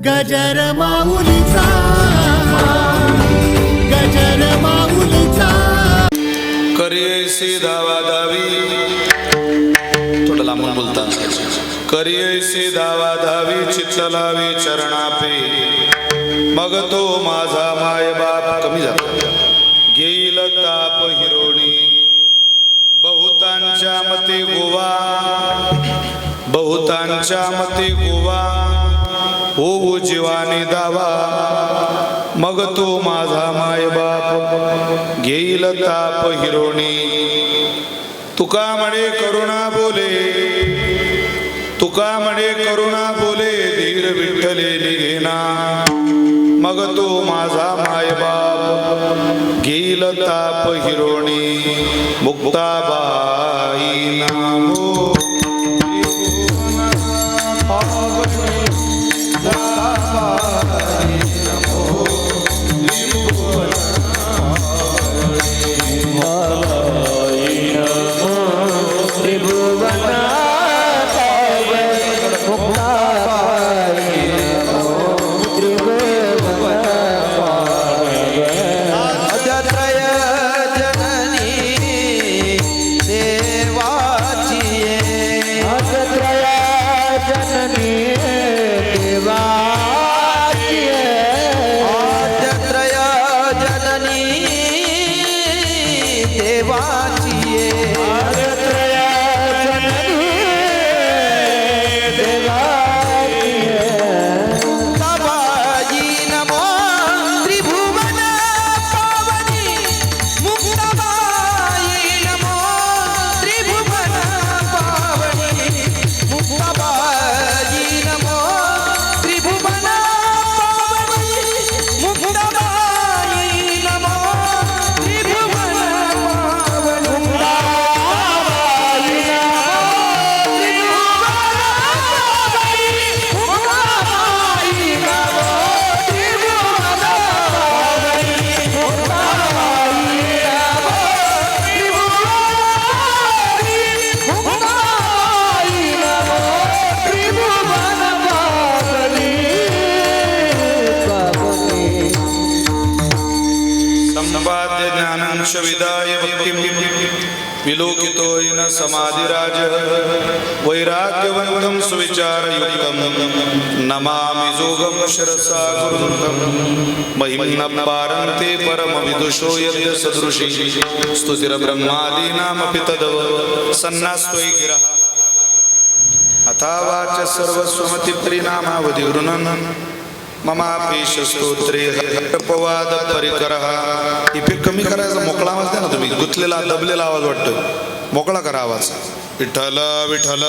गजर माऊलीचा गजर माऊलीचा करियैसी धावा धावी थोडं लांबून बोलता करियैसी धावा धावी चित्त लावी चरणापे मग तो माझा माय बाप कमी झाला घेईल ताप हिरोणी बहुतांच्या मते गोवा बहुतांच्या मते गोवा होऊ जीवाने दावा मग तो माझा माय बाप घेईल ताप हिरोणी तुका म्हणे करुणा बोले तुका म्हणे करुणा बोले धीर विठ्ठले निघेना मग तो माझा माय बाप घेईल ताप हिरोणी मुक्ताबाई नामो विदाय भक्तिं विलोकितो येन समाधिराज वैराग्यवन्तं सुविचारयुक्तं नमामि जोगं शिरसा गुरुं महिम्नपारन्ते परमविदुषो यद्य सदृशी स्तुतिर्ब्रह्मादीनामपि तदव सन्नास्त्वयि गिरः अथावाच सर्वस्वमतिपरिणामावधि गृह्णन् ममापेश स्तोत्रे अपवाद परिकरः इफेक्ट कमी करायचा मोकळा आवाज द्या ना तुम्ही गुंतलेला दबलेला आवाज वाटतोय मोकळा करा आवाज विठ्ठल विठ्ठल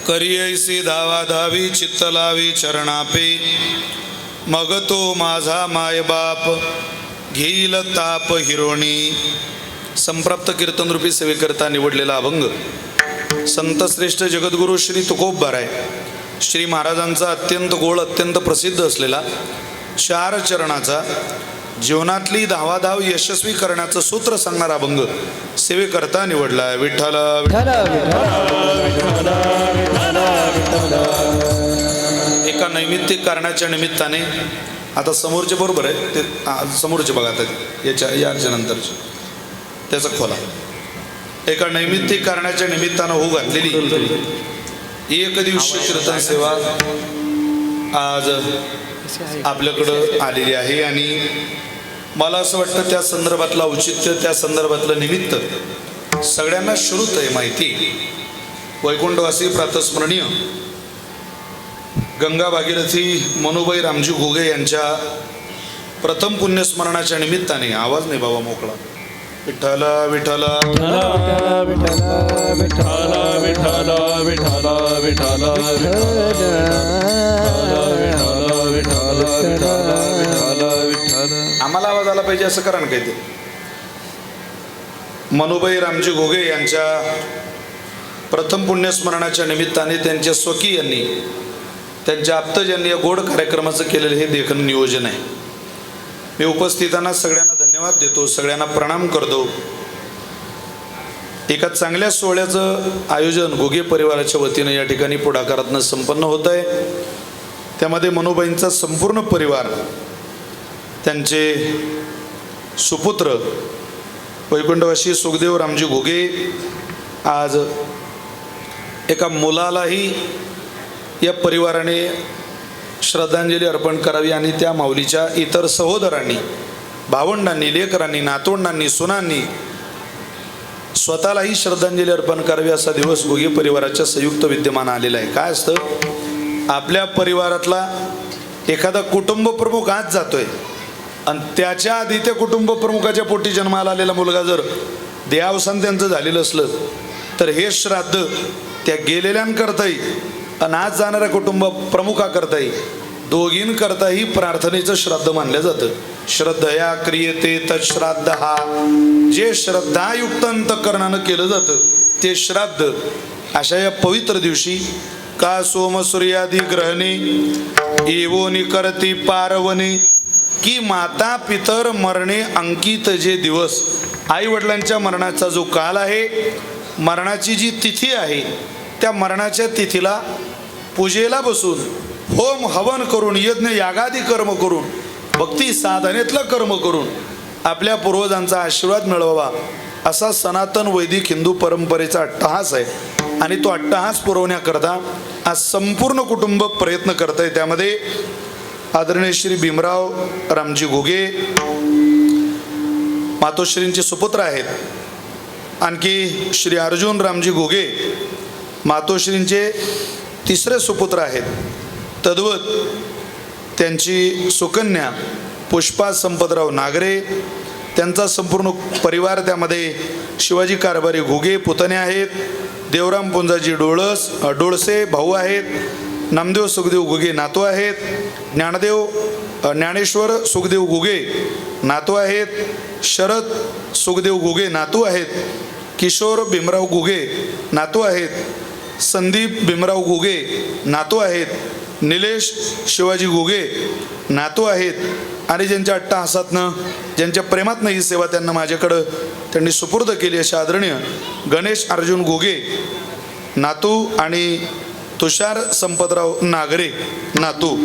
करियैसी धावा धावी चित्त लावी चरणापे मग तो माझा माय बाप घेईल ताप हिरोणी संप्राप्त कीर्तन रूपी सेवेकरता निवडलेला अभंग संत श्रेष्ठ जगद्गुरु श्री तुकोबराय श्री महाराजांचा अत्यंत गोड अत्यंत प्रसिद्ध असलेला 4 चरणाचा जीवनातली धावाधाव यशस्वी करण्याचं सूत्र सांगणारा अभंग सेवेकरता निवडला विठ्ठल एका नैमित्तिक कारणाच्या निमित्ताने आता समोरचे बरोबर आहे ते समोरचे बघा याच्या नंतरचे त्याचा खोला एका नैमित्तिक कारणाच्या निमित्तानं होऊ घातलेली एक दिवशी कीर्तन सेवा आज आपल्याकडं आलेली आहे आणि मला असं वाटतं त्या संदर्भातलं औचित्य त्या संदर्भातलं निमित्त सगळ्यांना श्रुत आहे माहिती वैकुंठवासी प्रातस्मरणीय गंगा भागीरथी मनुबाई रामजी घोगे यांच्या प्रथम पुण्यस्मरणाच्या निमित्ताने आवाज नाही बाबा मोकळा विठ्ठल विठ्ठल आम्हाला आवाज आला पाहिजे असं करा ना काही ते मनुबाई रामजी घोगे यांच्या प्रथम पुण्यस्मरणाच्या निमित्ताने त्यांच्या स्वकीयांनी त्यांच्या आप्तजन्य गोड कार्यक्रमाचं केलेलं हे देखणं नियोजन आहे. मी उपस्थितांना सगळ्यांना धन्यवाद देतो, सगळ्यांना प्रणाम करतो. एका चांगल्या सोहळ्याचं आयोजन घुगे परिवाराच्या वतीनं या ठिकाणी पुढाकारातनं संपन्न होत आहे. त्यामध्ये मनोबाईंचा संपूर्ण परिवार, त्यांचे सुपुत्र वैकुंठवासी सुखदेव रामजी घुगे आज एका मुलालाही या परिवाराने श्रद्धांजली अर्पण करावी आणि त्या माऊलीच्या इतर सहोदरांनी, भावंडांनी, लेकरांनी, नातवंडांनी, सुनांनी स्वतःलाही श्रद्धांजली अर्पण करावी असा दिवस घुगे परिवाराच्या संयुक्त विद्यमान आलेला आहे. काय असतं, आपल्या परिवारातला एखादा कुटुंब प्रमुख आज जातोय आणि त्याच्या आधी त्या कुटुंब प्रमुखाच्या पोटी जन्माला आलेला मुलगा जर देहावसान त्यांचं झालेलं असलं तर हे श्राद्ध त्या गेलेल्यांकरताही आणि आज जाणाऱ्या कुटुंब प्रमुखाकरताही दोघींकरताही प्रार्थनेचं श्राद्ध मानलं जातं. श्रद्धया क्रियते तश्राद्ध हा, जे श्रद्धायुक्त अंतःकरणानं केलं जातं ते श्राद्ध अशा या पवित्र दिवशी का सोमसूर्यादी ग्रहणे एवोनी करती पारवणे की माता पितर मरणे अंकित जे दिवस, आई वडिलांच्या मरणाचा जो काल आहे, मरणाची जी तिथी आहे, त्या मरणाच्या तिथीला पूजेला बसून होम हवन करून, यज्ञ यागादी कर्म करून, भक्ती साधनेतलं कर्म करून आपल्या पूर्वजांचा आशीर्वाद मिळवावा असा सनातन वैदिक हिंदू परंपरेचा अट्टहास आहे. आणि तो अट्टहास पुरवण्याकरता आज संपूर्ण कुटुंब प्रयत्न करत आहे. त्यामध्ये आदरणीय श्री भीमराव रामजी घुगे मातोश्रींचे सुपुत्र आहेत. आणखी श्री अर्जुन रामजी घुगे मातोश्रींचे तिसरे सुपुत्र आहेत. तद्वत त्यांची सुकन्या पुष्पा संपतराव नागरे, त्यांचा संपूर्ण परिवार, त्यामध्ये शिवाजी कारभारी घुगे पुतणे आहेत, देवराम पुंजाजी डोळसे भाऊ आहेत, नामदेव सुखदेव घुगे नातू आहेत, ज्ञानेश्वर सुखदेव घुगे नातू आहेत, शरद सुखदेव घुगे नातू आहेत, किशोर भीमराव घुगे नातू आहेत, संदीप भीमराव घुगे नातू आहेत, निलेश शिवाजी घुगे नातू आहेत. आणि ज्यांच्या अट्टहासातनं, ज्यांच्या प्रेमातनं ही सेवा त्यांना माझ्याकडं त्यांनी सुपूर्द केली अशा आदरणीय गणेश अर्जुन घुगे नातू आणि तुषार संपतराव नागरे नातू.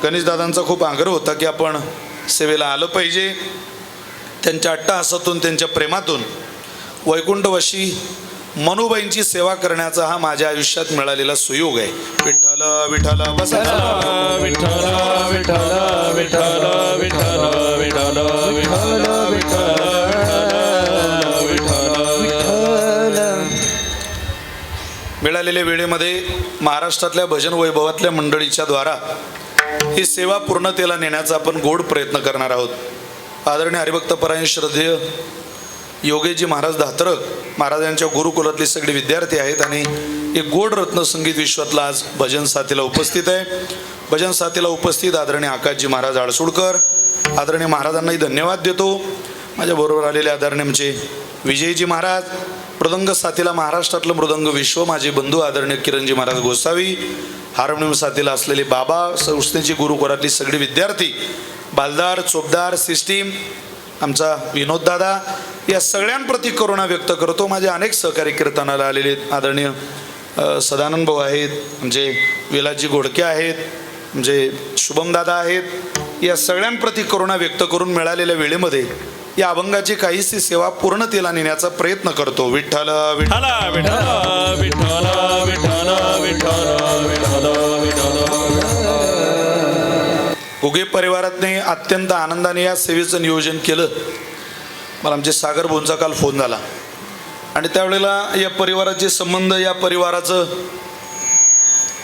गणेशदादांचा खूप आग्रह होता की आपण सेवेला आलं पाहिजे. त्यांच्या अट्टहासातून, त्यांच्या प्रेमातून वैकुंठवासी मनोबाईंची सेवा करण्याचा हा माझ्या आयुष्यात मिळालेला सुयोग आहे. विठ्ठल विठ्ठल बस विठ्ठल विठ्ठल विठ्ठल विठ्ठल विठ्ठल विठ्ठल. मिळालेल्या वेळेमध्ये महाराष्ट्रातल्या भजन वैभवातल्या मंडळीच्या द्वारा ही सेवा पूर्णतेला नेण्याचा आपण गोड प्रयत्न करणार आहोत. आदरणीय हरिभक्तपरायण श्रद्धेय योगेजी महाराज धात्रक महाराजांच्या गुरुकुलातले सगळे विद्यार्थी आहेत आणि एक गोड रत्न संगीत विश्वातला आज भजन साथीला उपस्थित आहे. भजन साथीला उपस्थित आदरणीय आकाशजी महाराज आळसुडकर, आदरणीय महाराजांनाही धन्यवाद देतो. माझ्याबरोबर आलेले आदरणीय आमचे विजयजी महाराज, मृदंग साथीला महाराष्ट्रातलं मृदंग विश्व माझे बंधू आदरणीय किरणजी महाराज गोसावी, हार्मोनियम साथीला असलेले बाबा, संस्थेची गुरुकुलातली सगळे विद्यार्थी, बालदार, चोपदार, सिस्टीम, आमचा विनोद दादा, या सगळ्यांप्रती करुणा व्यक्त करतो. माझे अनेक सहकारी कीर्तनाला आलेले आदरणीय सदानंद भाऊ आहेत, म्हणजे विलासजी घोडके आहेत, म्हणजे शुभम दादा आहेत. या सगळ्यांप्रती करुणा व्यक्त करून मिळालेल्या वेळेमध्ये या अभंगाची काहीशी सेवा पूर्णतेला नेण्याचा प्रयत्न करतो. विठ्ठल विठ्ठल विठ्ठल विठ्ठल विठ्ठल विठ्ठल विठ्ठल. घुगे परिवारातने अत्यंत आनंदाने या सेवेचं नियोजन केलं. मला आमचे सागर भाऊंचा काल फोन झाला आणि त्यावेळेला या परिवाराचे संबंध, या परिवाराचं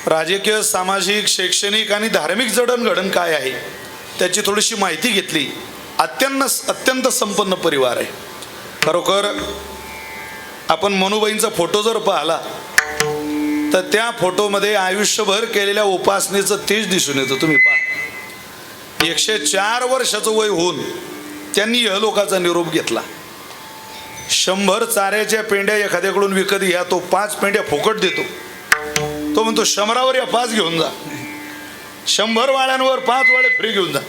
राजकीय, सामाजिक, शैक्षणिक आणि धार्मिक जडणघडण काय आहे त्याची थोडीशी माहिती घेतली. अत्यंत संपन्न परिवार आहे. खरोखर आपण मनोबाईंचा फोटो जर पाहिला तर त्या फोटोमध्ये आयुष्यभर केलेल्या उपासनेचं तेज दिसून येतं. तुम्ही पहा, 104 वर्षाचं वय होऊन त्यांनी यहलोकाचा निरोप घेतला. 100 चाऱ्याच्या पेंड्या एखाद्याकडून विकत घ्या, तो 5 पेंड्या फुकट देतो. तो म्हणतो 100वर या 5 घेऊन जा, 100 वाळ्यांवर 5 वाळे फ्री घेऊन जा.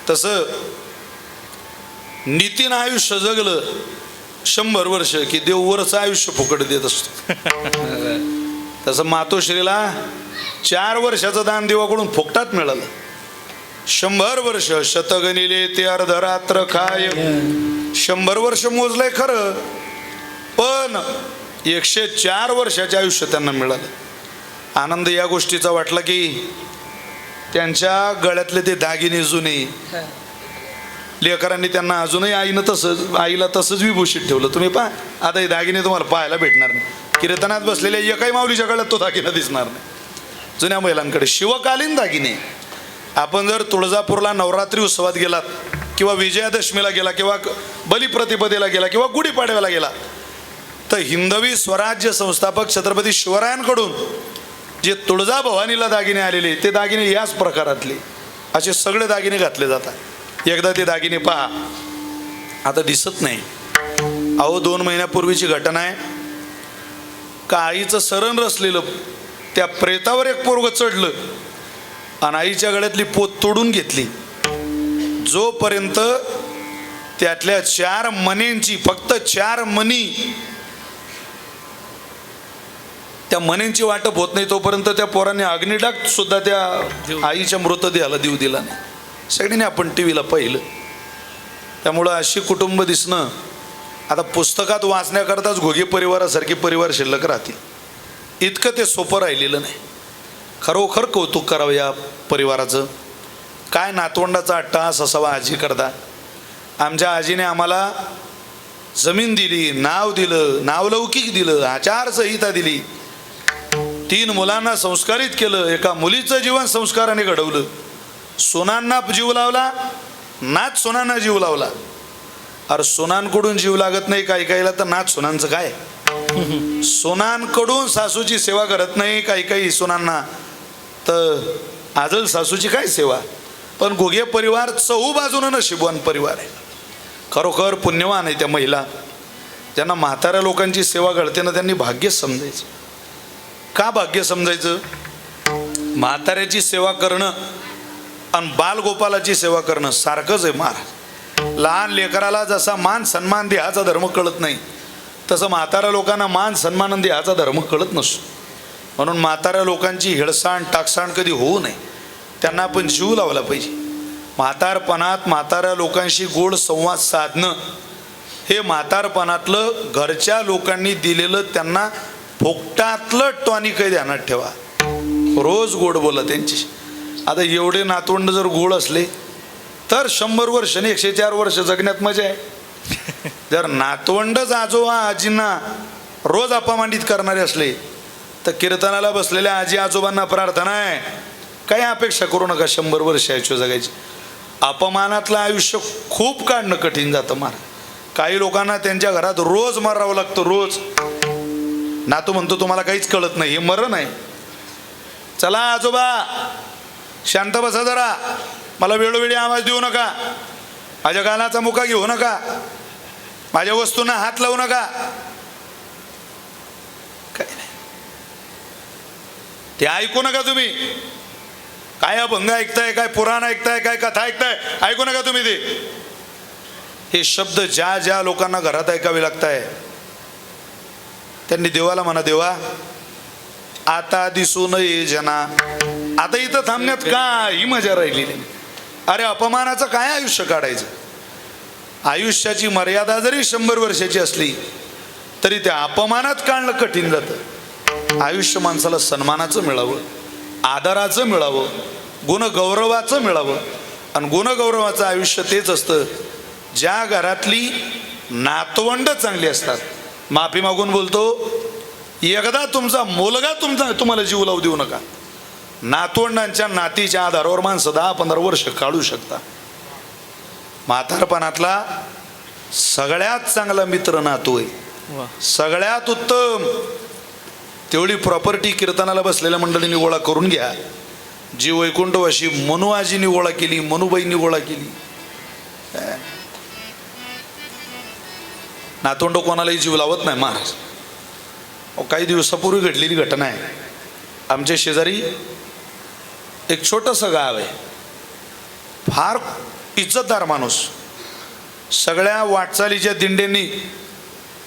तसं नीतीनं आयुष्य जगलं 100 वर्ष की देव वरचं आयुष्य फुकट देत असतो. तसं मातोश्रीला 4 वर्षाचं दान देवाकडून फुकटात मिळालं. 100 वर्ष शतगणिले ते अर्धरात्र काय. 100 वर्ष मोजलंय खरं, पण 104 वर्षाचे आयुष्य त्यांना मिळालं. आनंद या गोष्टीचा वाटला की त्यांच्या गळ्यातले ते दागिने जुने लेकरांनी त्यांना अजूनही आईला तसंच विभूषित ठेवलं. तुम्ही पहा आता हे दागिने तुम्हाला पाहायला भेटणार नाही. कीर्तनात बसलेल्या एकाही माऊलीच्या गळ्यात तो दागिना दिसणार नाही. जुन्या महिलांकडे शिवकालीन दागिने. आपण जर तुळजापूरला नवरात्री उत्सवात गेलात किंवा विजयादशमीला गेला किंवा बलिप्रतिपदेला गेला किंवा गुढीपाडव्याला गेला तर हिंदवी स्वराज्य संस्थापक छत्रपती शिवरायांकडून जे तुळजाभवानीला दागिने आलेले ते दागिने याच प्रकारातले असे सगळे दागिने घातले जातात. एकदा ते दागिने पहा, आता दिसत नाही. अहो 2 महिन्यापूर्वीची घटना आहे. का आईचं सरण रचलेलं त्या प्रेतावर एक पोरगं चढलं आणि आईच्या गळ्यातली पोत तोडून घेतली. जोपर्यंत त्यातल्या 4 मण्यांची फक्त 4 मणी त्या मण्यांची वाटप होत नाही तोपर्यंत त्या पोराने अग्निडाग सुद्धा त्या आईच्या मृतदेहाला देऊ दिला नाही. सगळ्यांनी आपण टीव्हीला पाहिलं. त्यामुळं अशी कुटुंब दिसणं आता पुस्तकात वाचण्याकरताच घोगे परिवारासारखे परिवार शिल्लक राहतील. इतकं ते सोपं राहिलेलं नाही. खरोखर कौतुक करावं या परिवाराचं. काय नातवंडाचा अट्टहास असावा आजी करता. आमच्या आजीने आम्हाला जमीन दिली, नाव दिलं, नावलौकिक दिलं, आचारसंहिता दिली. 3 मुलांना संस्कारित केलं. एका मुलीचं जीवन संस्काराने घडवलं. सोनांना जीव लावला, नाच सोनांना जीव लावला. अरे सोनांकडून जीव लागत नाही काही काहीला तर नाच सोनांचं काय. सोनांकडून सासूची सेवा करत नाही काही सोनांना तर आजल सासूची काय सेवा. पण घोगे परिवार चहूबाजूनं नशिबवान परिवार आहे. खरोखर पुण्यवान आहे त्या महिला ज्यांना म्हाताऱ्या लोकांची सेवा घडते ना. त्यांनी भाग्य समजायचं. का भाग्य समजायचं. म्हाताऱ्याची सेवा करणं आणि बालगोपालाची सेवा करणं सारखंच आहे महाराज. लहान लेकराला जसा मान सन्मान द्यायचा धर्म कळत नाही तसं म्हाताऱ्या लोकांना मान सन्मान द्यायचा धर्म कळत नसतो. म्हणून म्हाताऱ्या लोकांची हेळसाण टाकसाण कधी होऊ नये. त्यांना आपण जीव लावला पाहिजे. म्हातारपणात म्हाताऱ्या लोकांशी गोड संवाद साधणं हे म्हातारपणातलं घरच्या लोकांनी दिलेलं त्यांना फुकटातलं टॉनिक आहे. ध्यानात ठेवा. रोज गोड बोला त्यांच्याशी. आता एवढे नातवंड जर गोड असले तर 100 वर्ष आणि 104 वर्ष जगण्यात मजा आहे. जर नातवंडच आजोबा आजींना रोज अपमानित करणारे असले तर कीर्तनाला बसलेल्या आजी आजोबांना प्रार्थना आहे काही अपेक्षा करू नका 100 वर्ष आयुष्य जगायची. अपमानातलं आयुष्य खूप काढणं कठीण जातं महाराज. काही लोकांना त्यांच्या घरात रोज मरावं लागतं. रोज नातू म्हणतो तुम्हाला काहीच कळत नाही, हे मरण आहे. चला आजोबा शांत बसा जरा, मला वेळोवेळी आवाज देऊ नका, माझ्या गालाचा मुका घेऊ नका, माझ्या वस्तूंना हात लावू नका. काय नाही ते ऐकू नका तुम्ही. काय अभंग ऐकताय, काय पुराण ऐकताय, काय कथा ऐकताय, ऐकू नका तुम्ही ते. हे शब्द ज्या ज्या लोकांना घरात ऐकावे लागताय त्यांनी देवाला म्हणा, देवा आता दिसू नये जना. आता इथं थांबण्यात काही मजा राहिली नाही. अरे अपमानाचं काय आयुष्य काढायचं. आयुष्याची मर्यादा जरी 100 वर्षाची असली तरी त्या अपमानात काढणं कठीण जातं. आयुष्य माणसाला सन्मानाचं मिळावं, आदराचं मिळावं, गुणगौरवाचं मिळावं. आणि गुणगौरवाचं आयुष्य तेच असतं ज्या घरातली नातवंड चांगली असतात. माफी मागून बोलतो, एकदा तुमचा मुलगा तुम्हाला जीव लावू देऊ नका. नातवंडांच्या नातीच्या आधारावर माणसं 10-15 वर्ष काढू शकता. म्हातारपणातला सगळ्यात चांगला मित्र नातू आहे, सगळ्यात उत्तम. तेवढी प्रॉपर्टी कीर्तनाला बसलेल्या मंडळींनी गोळा करून घ्या. जी वैकुंठवाशी मनू आजीनी गोळा केली, मनूबाईंनी गोळा केली. नातवंड कोणालाही जीव लावत नाही महाराज. काही दिवसापूर्वी घडलेली घटना आहे. आमच्या शेजारी एक छोटंसं गाव आहे, फार इज्जतदार माणूस. सगळ्या वाटचालीच्या दिंड्यांनी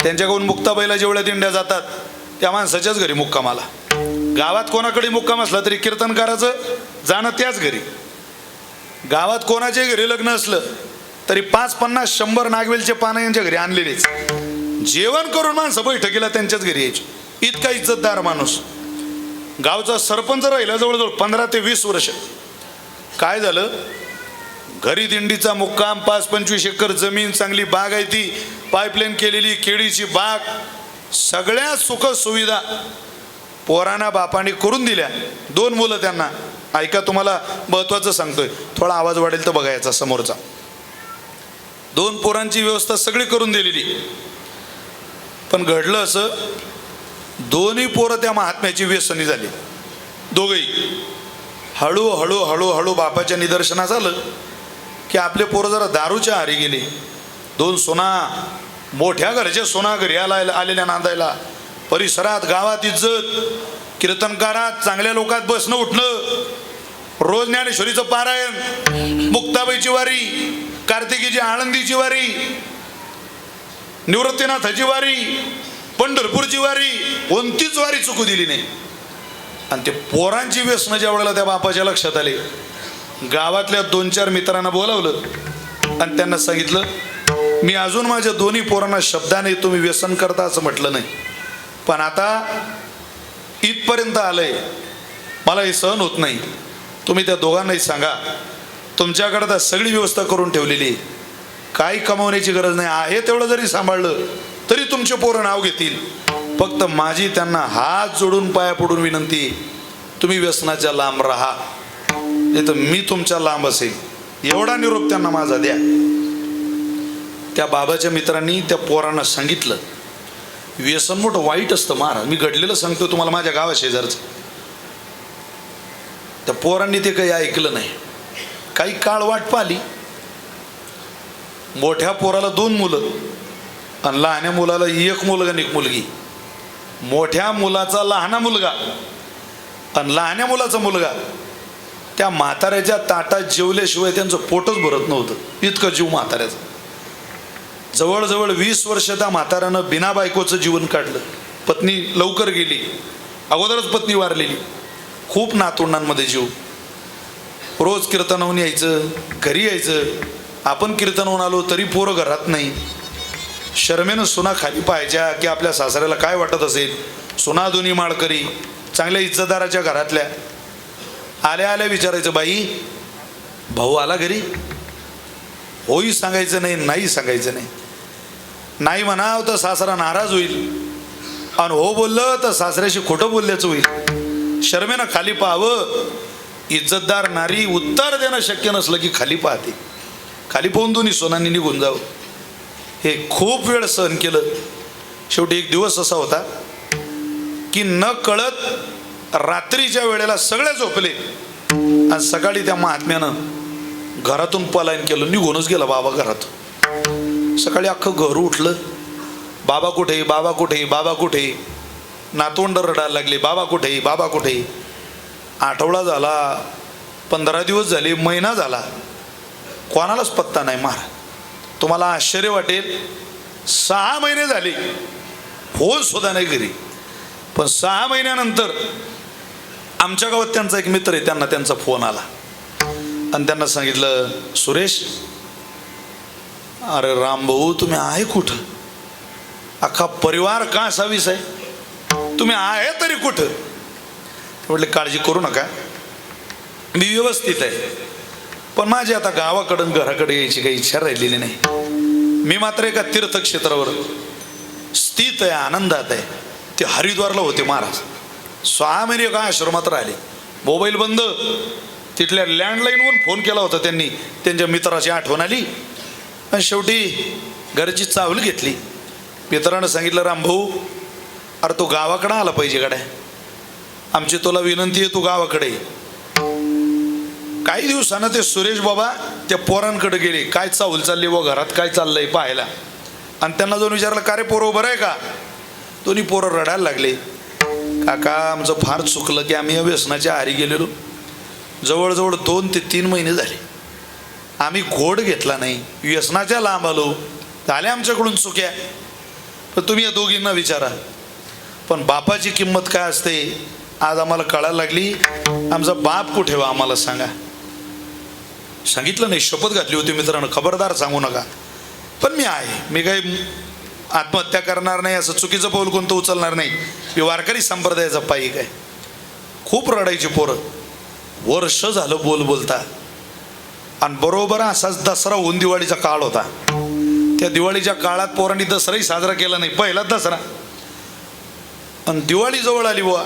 त्यांच्याकडून मुक्ताबाईला जेवढ्या दिंड्या जातात त्या माणसाच्याच घरी मुक्कामाला. गावात कोणाकडे मुक्काम असला तरी कीर्तनकाराचं जाणं त्याच घरी. गावात कोणाच्या घरी लग्न असलं तरी 5, 50, 100 नागवेलचे पानं यांच्या घरी आणलेलेच. जेवण करून माणसं बैठकीला त्यांच्याच घरी यायची. इतका इज्जतदार माणूस. गावचा सरपंच राहिला जवळजवळ 15 ते 20 वर्ष. काय झालं, घरी दिंडीचा मुक्काम, 5-25 एकर जमीन, चांगली बाग आहे, ती पाईपलाईन केलेली केळीची बाग, सगळ्या सुख सुविधा पोरांना बापाने करून दिल्या. 2 मुलं त्यांना. ऐका, तुम्हाला महत्वाचं सांगतोय, थोडा आवाज वाढेल तर बघायचा समोरचा. 2 पोरांची व्यवस्था सगळी करून दिलेली. पण घडलं असं, दोन्ही पोरं त्या महात्म्याची व्यसनी झाली. दोघंही. हळूहळू हळूहळू बापाच्या निदर्शनास आलं की आपले पोरं जरा दारूच्या आहारी गेले. 2 सोना, मोठ्या घरचे सोना घरी आलेल्या नांदायला. परिसरात गावात इज्जत, कीर्तनकारात चांगल्या लोकात बसणं उठणं, रोज ज्ञानेश्वरीचं पारायण, मुक्ताबाईची वारी, कार्तिकीची आळंदीची वारी, निवृत्तीनाथाची वारी, पंढरपूरची वारी, कोणतीच वारी चुकू दिली नाही. आणि ते पोरांची व्यसनं ज्या वेळेला त्या बापाच्या लक्षात आले, गावातल्या 2-4 मित्रांना बोलावलं आणि त्यांना सांगितलं, मी अजून माझ्या दोन्ही पोरांना शब्दाने तुम्ही व्यसन करता असं म्हटलं नाही, पण आता इथपर्यंत आलंय, मला हे सहन होत नाही. तुम्ही त्या दोघांनाही सांगा, तुमच्याकडे तर सगळी व्यवस्था करून ठेवलेली, काही कमावण्याची गरज नाही, आहे तेवढं जरी सांभाळलं तरी तुमचे पोरं नाव घेतील. फक्त माझी त्यांना हात जोडून पाया पडून विनंती, तुम्ही व्यसनाच्या लांब राहा, नाही तर मी तुमच्या लांब असेल. एवढा निरोप त्यांना माझा द्या. त्या बाबाच्या मित्रांनी त्या पोरांना सांगितलं, व्यसन मोठं वाईट असतं महाराज. मी घडलेलं सांगतो तुम्हाला, माझ्या गावा शेजारचं. त्या पोरांनी ते काही ऐकलं नाही. काही काळ वाट पाहिली. मोठ्या पोराला 2 मुलं आणि लहान्या मुलाला 1 मुलगा आणि 1 मुलगी. मोठ्या मुलाचा लहाना मुलगा आणि लहान्या मुलाचा मुलगा त्या म्हाताऱ्याच्या ताटात जेवल्याशिवाय त्यांचं पोटच भरत नव्हतं, इतकं जीव म्हाताऱ्याचं. जवळजवळ 20 वर्ष त्या म्हाताऱ्यानं बिना बायकोचं जीवन काढलं. पत्नी लवकर गेली, अगोदरच पत्नी वारलेली. खूप नातवंडांमध्ये जीव. रोज कीर्तनाहून यायचं, घरी यायचं. आपण कीर्तनाहून आलो तरी पोरं घरात नाही. शर्मेनं सुना खाली पाहायच्या की आपल्या सासऱ्याला काय वाटत असेल. सुना दोन्ही माळकरी, चांगल्या इज्जतदाराच्या घरातल्या. आल्या आल्या विचारायचं, बाई भाऊ आला घरी? होई सांगायचं नाही, नाही सांगायचं नाही. नाही म्हणाव तर सासरा नाराज होईल, आणि हो बोललं तर सासऱ्याशी खोटं बोलल्याचं होईल. शर्मेनं खाली पाहावं. इज्जतदार नारी उत्तर देणं शक्य नसलं की खाली पाहते. खाली पाहून दोन्ही सोनांनी निघून जावं. हे खूप वेळ सहन केलं. शेवटी एक दिवस असा होता की न कळत रात्रीच्या वेळेला सगळे झोपले आणि सकाळी त्या महात्म्यानं घरातून पलायन केलं, निघूनच गेला बाबा घरातून. सकाळी अख्खं घर उठलं, बाबा कुठे, बाबा कुठे, बाबा कुठे. नातवंड रडायला लागले, बाबा कुठे, बाबा कुठे. आठवडा झाला, 15 दिवस झाले, महिना झाला, कोणालाच पत्ता नाही. महाराज, तुम्हाला आश्चर्य वाटेल, 6 महिने झाले, फोन सुद्धा नाही घरी. पण 6 महिन्यानंतर आमच्या गावात त्यांचा एक मित्र आहे, त्यांना त्यांचा फोन आला आणि त्यांना सांगितलं, सुरेश, अरे रामभाऊ तुम्ही आहे कुठं? अख्खा परिवार का असावीस आहे, तुम्ही आहे तरी कुठं? म्हटले, काळजी करू नका, मी व्यवस्थित आहे, पण माझी आता गावाकडून घराकडे यायची काही इच्छा राहिलेली नाही. मी मात्र एका तीर्थक्षेत्रावर स्थित आहे, आनंदात आहे. ते हरिद्वारला होते महाराज. 6 महिने एका आश्रमात राहिले. मोबाईल बंद. तिथल्या लँडलाईनवरून फोन केला होता त्यांनी, त्यांच्या मित्राची आठवण आली आणि शेवटी घरची चावल घेतली. मित्रानं सांगितलं, रामभाऊ अरे तू गावाकडं आला पाहिजे गड्या, आमची तुला विनंती आहे, तू गावाकडे. काही दिवसानं ते सुरेश बाबा त्या पोरांकडे गेले, काय चावल चालली व घरात काय चाललंय पाहायला. आणि त्यांना जाऊन विचारलं, का रे पोरं बरं आहे का? दोन्ही पोरं रडायला लागले. काका आमचं फार चुकलं की आम्ही या व्यसनाच्या आहारी गेलेलो. जवळजवळ 2 ते 3 महिने झाले, आम्ही घोड घेतला नाही, व्यसनाच्या लांब आलो, झाल्या आमच्याकडून चुक्या. पण तुम्ही या दोघींना विचारा. पण बापाची किंमत काय असते आज आम्हाला कळायला लागली. आमचा बाप कुठे वा आम्हाला सांगा. सांगितलं नाही, शपथ घातली होती मित्रांनो, खबरदार सांगू नका. पण मी आहे, मी काही आत्महत्या करणार नाही, असं चुकीचं पाऊल कोणतं उचलणार नाही. मी वारकरी संप्रदायाचा पायिक आहे. खूप रडायची पोरं, वर्ष झालं बोलता. आणि बरोबर असाच दसरा होऊन दिवाळीचा काळ होता. त्या दिवाळीच्या काळात पोरांनी दसराही साजरा केला नाही, पहिलाच दसरा. आणि दिवाळी जवळ आली बुवा,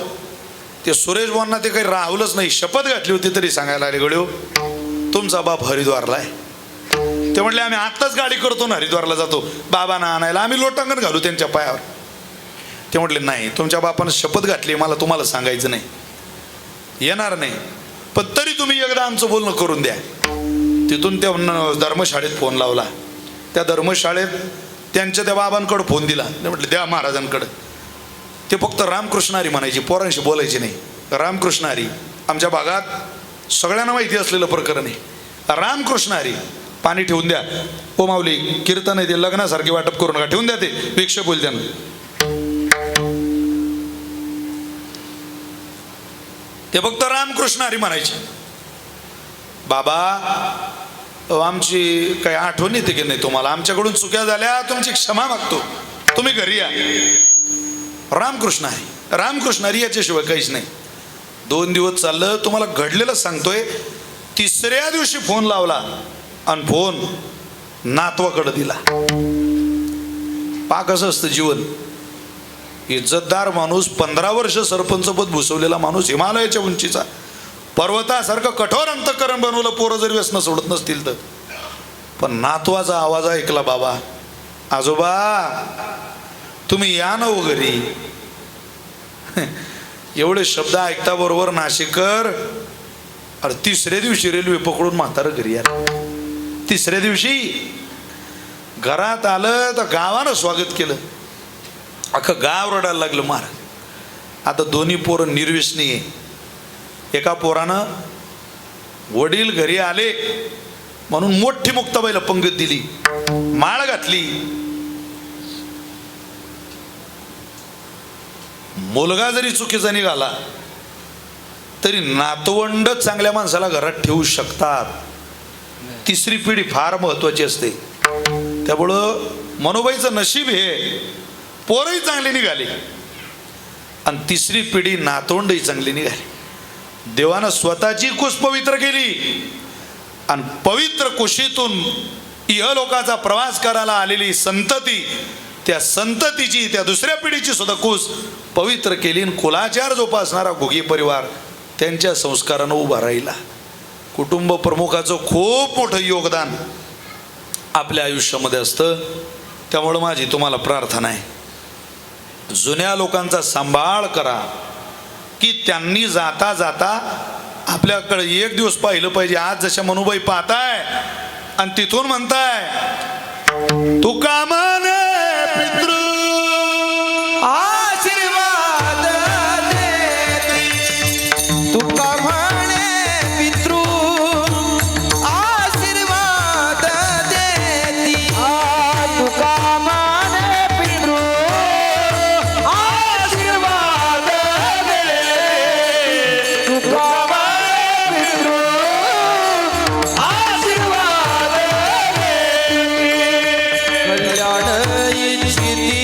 ते सुरेश बुवांना ते काही राहवलंच नाही. शपथ घातली होती तरी सांगायला आले, गड्यो तुमचा बाप हरिद्वारला आहे. ते म्हटले आम्ही आत्ताच गाडी करतो ना, हरिद्वारला जातो बाबांना आणायला, आम्ही लोटांगण घालू त्यांच्या पायावर. ते म्हटले नाही, तुमच्या बापानं शपथ घातली, मला तुम्हाला सांगायचं नाही, येणार नाही, पण तरी तुम्ही एकदा आमचं बोलणं करून द्या. तिथून त्या धर्मशाळेत फोन लावला. त्या धर्मशाळेत त्यांच्या त्या बाबांकडे फोन दिला. ते म्हटले द्या महाराजांकडे. ते फक्त रामकृष्ण हरी म्हणायची, पोरांशी बोलायची नाही. रामकृष्ण हरी आमच्या भागात सगळ्यांना माहिती असलेलं प्रकरण आहे. रामकृष्ण हरी, पाणी ठेवून द्या. ओ माऊली कीर्तन आहे ते, लग्नासारखे वाटप करू नका, ठेवून द्या ते, भिक्षा बोल द्या. ते फक्त रामकृष्ण हरी म्हणायचे. बाबा आमची काही आठवण येते की नाही तुम्हाला, आमच्याकडून चुक्या झाल्या, तुमची क्षमा मागतो, तुम्ही घरी या. रामकृष्ण हरी, रामकृष्ण हरी, याच्याशिवाय काहीच नाही. 2 दिवस चाललं, तुम्हाला घडलेलं सांगतोय. 3ऱ्या दिवशी फोन लावला आणि फोन नातवाकडे दिला. पा कसं असतं जीवन. इज्जतदार माणूस, 15 वर्ष सरपंच पद भूसवलेला माणूस, हिमालयाच्या उंचीचा, पर्वतासारखं कठोर अंतःकरण बनवलं, पोरं जर व्यसन सोडत नसतील तर. पण नातवाचा आवाज ऐकला, बाबा आजोबा तुम्ही या ना हो घरी. एवढे शब्द ऐकता बरोबर नाशिकर, अरे 3ऱ्या दिवशी रेल्वे पकडून म्हातारं घरी आलं. 3ऱ्या दिवशी घरात आलं तर गावानं स्वागत केलं, अख्खं गाव रडायला लागलं. महाराज आता दोन्ही पोरं निर्व्यसनी आहे. एका पोरानं वडील घरी आले म्हणून मोठी मुक्ताबाईला पंगत दिली, माळ घातली. मुलगा जरी चुकीचा निघाला तरी नातवंड चांगल्या माणसाला घरात ठेवू शकतात. 3री पिढी फार महत्वाची असते. त्यामुळं मनोबाईचं नशीब हे, पोरही चांगली निघाली आणि 3री पिढी नातवंडही चांगली निघाली. देवानं स्वतःची कुस पवित्र केली आणि पवित्र कुशीतून इहलोकाचा प्रवास करायला आलेली संतती, त्या संततीची, त्या 2ऱ्या पिढीची सुद्धा कुस पवित्र केली. कुलाचार जोपासणारा घुगी परिवार त्यांच्या संस्कारानं उभा राहिला. कुटुंब प्रमुखाचं खूप मोठं योगदान आपल्या आयुष्यामध्ये असतं. त्यामुळं माझी तुम्हाला प्रार्थना आहे, जुन्या लोकांचा सांभाळ करा, की त्यांनी जाता जाता आपल्याकडे एक दिवस पाहिलं पाहिजे. आज जशा मनुबाई पाहताय आणि तिथून म्हणताय तू कामाने पितृ आशीर्वाद देती, तुका म्हणे पितृ आशीर्वाद देती, तुका म्हणे पितृ आशीर्वाद देती, तुका म्हणे पितृ आशीर्वाद देती. कल्याण इच्छिती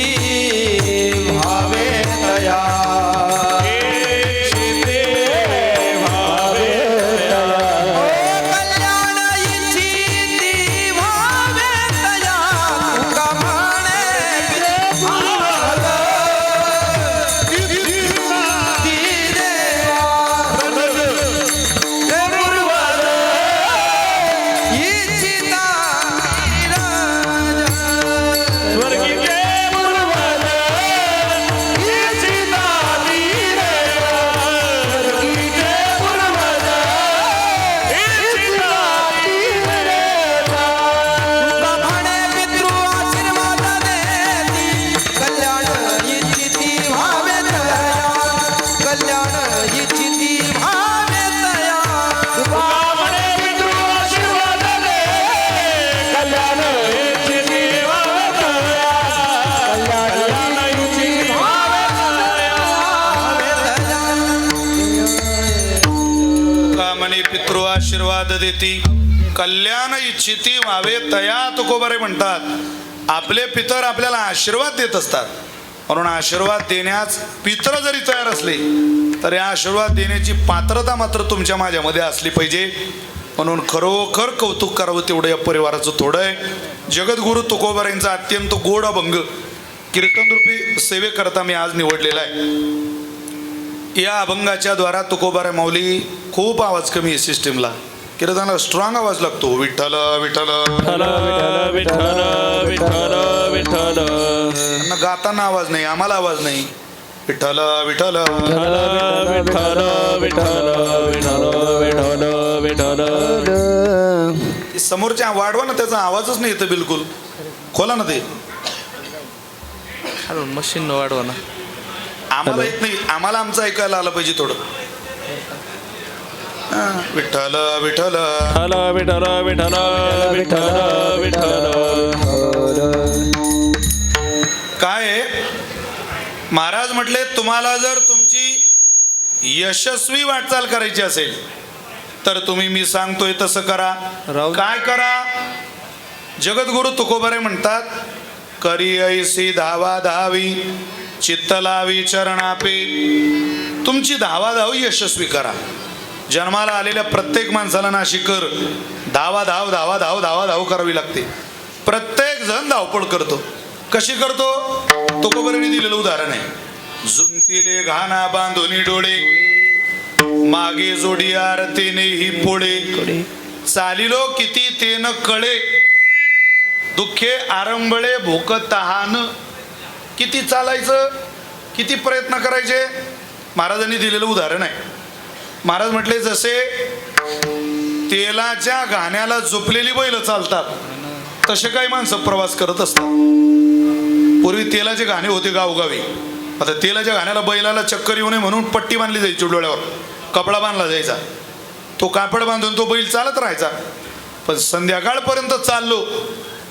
आशीर्वाद देती कल्याण इच्छिती व्हावे तया तुकोबारे म्हणतात. आपले पितर आपल्याला आशीर्वाद देत असतात, म्हणून आशीर्वाद देण्यास पितर जरी तयार असले तरी आशीर्वाद देण्याची पात्रता मात्र तुमच्या माझ्यामध्ये असली पाहिजे. म्हणून खरोखर कौतुक करावं तेवढं या परिवाराचं थोडं आहे. जगद्गुरु तुकोबारांचा अत्यंत गोड अभंग कीर्तनरूपी सेवेकरता मी आज निवडलेला आहे. या अभंगाच्या द्वारा तुकोबारा माऊली खूप आवाज कमी आहे सिस्टीमला, कीर्तनाला स्ट्रॉंग आवाज लागतो. विठ्ठल विठ्ठल विठ्ठल विठ्ठल विठ्ठल विठ्ठल. त्यांना गाताना आवाज नाही, आम्हाला आवाज नाही. विठ्ठल विठ्ठल विठ्ठल विठ्ठल विठ्ठल विठ्ठल विठ्ठल. समोरच्या वाढवा ना, त्याचा आवाजच नाही येतं बिलकुल. खोला ना ते, मशीन वाढवा ना. आम्हाला येत नाही, आम्हाला आमचं ऐकायला आलं पाहिजे थोडं. विठ्ठल विठ्ठल विठ्ठल विठ्ठल विठ्ठल विठ्ठल. काय महाराज म्हटले, तुम्हाला जर तुमची यशस्वी वाटचाल करायची असेल तर तुम्ही मी सांगतोय तसं करा. काय करा? जगद्गुरु तुकोबारे म्हणतात, करी ऐसी धावा धावी चित्त लावी चरणापे. तुमची धावा धावी यशस्वी करा. जन्माला आलेल्या प्रत्येक माणसाला नाशिकर धावा धाव धावा धाव धावा धाव करावी लागते. प्रत्येक जण धावपळ करतो. कशी करतो? तुकोबारांनी दिलेलं उदाहरण आहे. जुंतीले घाना बांधोनी डोळे मागे जोडी आरतीने ही पोळे चालिलो किती तेन कळे दुःखे आरंबळे भूक तहान. किती चालायचं, किती प्रयत्न करायचे. महाराजांनी दिलेलं उदाहरण आहे. महाराज म्हटले, जसे तेलाच्या घाण्याला झोपलेली बैल चालतात तसे काही माणसं प्रवास करत असतात. पूर्वी तेलाचे घाणे होते गावगावी. आता तेलाच्या घाण्याला बैलाला चक्कर येऊ नये म्हणून पट्टी बांधली जायची डोळ्यावर, कपडा बांधला जायचा. तो कापड बांधून तो बैल चालत राहायचा. पण संध्याकाळपर्यंत चाललो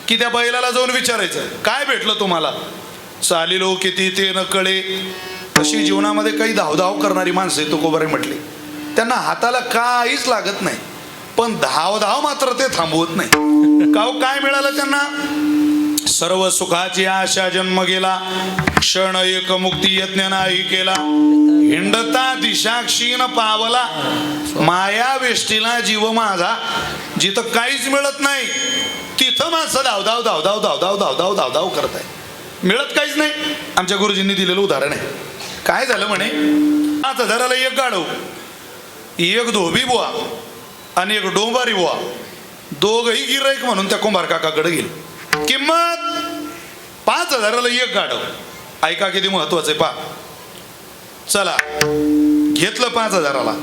की त्या बैलाला जाऊन विचारायचं, काय भेटलं तुम्हाला? चालिलो किती ते न कळे. अशी जीवनामध्ये काही धावधाव करणारी माणसं तुकोबारे म्हटले, त्यांना हाताला काहीच लागत नाही, पण धावधाव मात्र ते थांबवत नाही. काय मिळालं त्यांना? सर्व सुखाची आशा जन्म गेला, क्षण एक मुक्ती यज्ञ नाही केला. हिंडता दिशा क्षीण पावला, माया वेष्टीला जीव माझा. जिथं काहीच मिळत नाही तिथं माणसं धावधाव धावधाव धावधाव धावधाव धावधाव करत आहे. मिळत काहीच नाही. आमच्या गुरुजींनी दिलेलं उदाहरण आहे. काय झालं म्हणे, 5,000ला एक गाढव, एक धोबी बुवा आणि एक डोंबारी बुवा, दोघही गिऱ्हाईक म्हणून त्या कुंभार काकाकडे गेले. किंमत 5,000ला एक गाढव. ऐका किती महत्वाचं आहे. चला, घेतलं 5,000ला.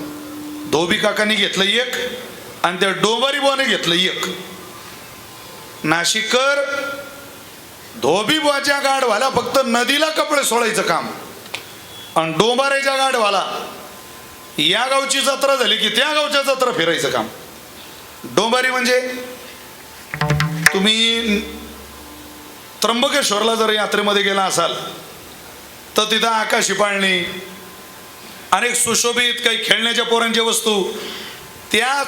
धोबी काकांनी घेतलं एक आणि त्या डोंबारी बुवाने घेतलं एक. नाशिकर धोबी बुवाच्या गाढवाला फक्त नदीला कपडे सोडायचं काम आणि डोंबाऱ्याच्या गाढवाला या गावची जत्रा झाली की त्या गावच्या जत्रा फिरायचं काम. डोंबारी म्हणजे तुम्ही त्र्यंबकेश्वरला जर यात्रेमध्ये गेला असाल तर तिथं आकाशी पाळणी, अनेक सुशोभित काही खेळण्याच्या पोरांच्या वस्तू, त्या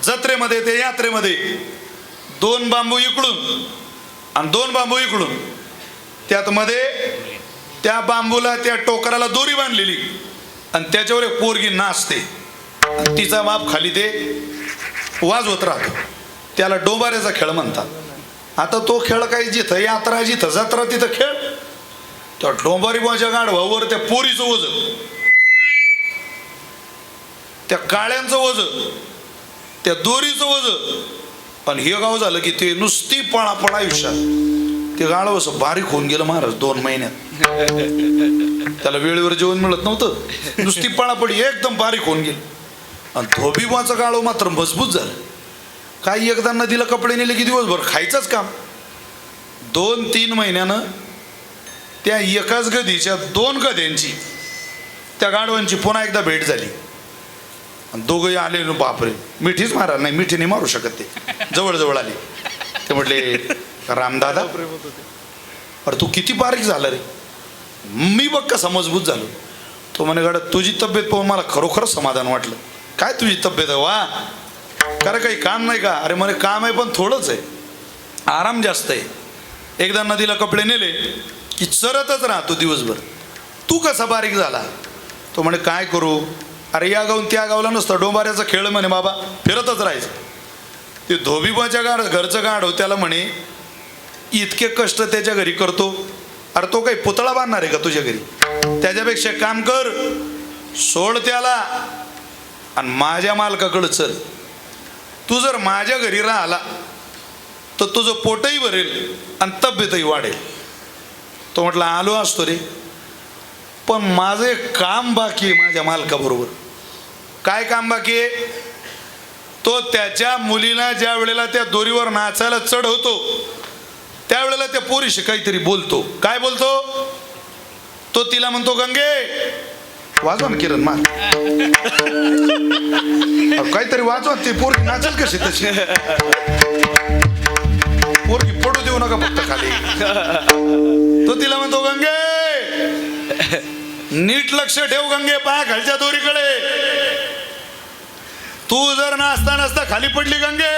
जत्रेमध्ये त्या यात्रेमध्ये 2 बांबू इकडून आणि 2 बांबू इकडून, त्यात मध्ये त्या बांबूला त्या टोकराला दोरी बांधलेली आणि त्याच्यावर एक पोरगी नाचते. तिचा बाप खाली ते वाजवत राहतो. त्याला डोंबाऱ्याचा खेळ म्हणतात. आता तो खेळ काही जिथं यात्रा जिथं जत्रा तिथं खेळ. त्या डोंबारी बुवाच्या गाढवावर त्या पोरीचं ओझ, त्या काळ्यांचं ओझ, त्या दोरीचं ओझ. पण हे गाव झालं की ते नुसती पळापळ आयुष्यात. ते गाढव असं बारीक होऊन गेलं महाराज 2 महिन्यात. त्याला वेळेवर जेवण मिळत नव्हतं, नुसती पळापळी एकदम बारीक होऊन गेली. आणि धोबी बुवाचं गाढव मात्र मजबूत झालं. काही एकदा नदीला कपडे नेले की दिवसभर खायचंच काम. 2-3 महिन्यानं त्या एकाच गधीच्या 2 गध्यांची त्या गाढवांची पुन्हा एकदा भेट झाली. आणि दोघंही आले, बापरे मिठीच मारा नाही, मिठीने मारू शकत. ते जवळजवळ आले. ते म्हटले, रामदादा अरे तू किती बारीक झाला रे. मी बघ कसा मजबूत झालो. तो म्हणे, गाडा तुझी तब्येत पाहून मला खरोखर समाधान वाटलं. काय तुझी तब्येत आहे वा. कारण काही काम नाही का? अरे म्हणे काम आहे पण थोडंच आहे, आराम जास्त आहे. एकदा नदीला कपडे नेले की चरतच राहतो दिवसभर. तू कसा बारीक झाला? तो म्हणे काय करू, अरे या गावून त्या गावला नसतं, डोंबाऱ्याचा खेळ म्हणे बाबा, फिरतच राहायचं. ते धोबीबाच्या घरचं गाढव त्याला म्हणे इतके कष्ट त्याच्या घरी करतो, अरे तो काही पुतळा बांधणार आहे का तुझ्या घरी? त्याच्यापेक्षा काम कर, सोड त्याला आणि माझ्या मालकाकडं चल. तू जर माझ्या घरी राहिला तर तुझं पोटही भरेल आणि तब्येतही वाढेल. तो म्हटला आलो असतो रे, पण माझं एक काम बाकी आहे माझ्या मालकाबरोबर. काय काम बाकी आहे? तो त्याच्या मुलीला ज्या वेळेला त्या दोरीवर नाचायला चढवतो त्यावेळेला त्या पोरीशी काहीतरी बोलतो. काय बोलतो? तो तिला म्हणतो गंगे वाजवा ना किरण मार, काहीतरी वाजवा. ते पोरगी नाचेल कशी तशी, पोरगी पडू देऊ नका फक्त खाली. तो तिला म्हणतो गंगे नीट लक्ष ठेव गंगे, पाया खालच्या दोरीकडे. तू जर नाचता नाचता खाली पडली गंगे,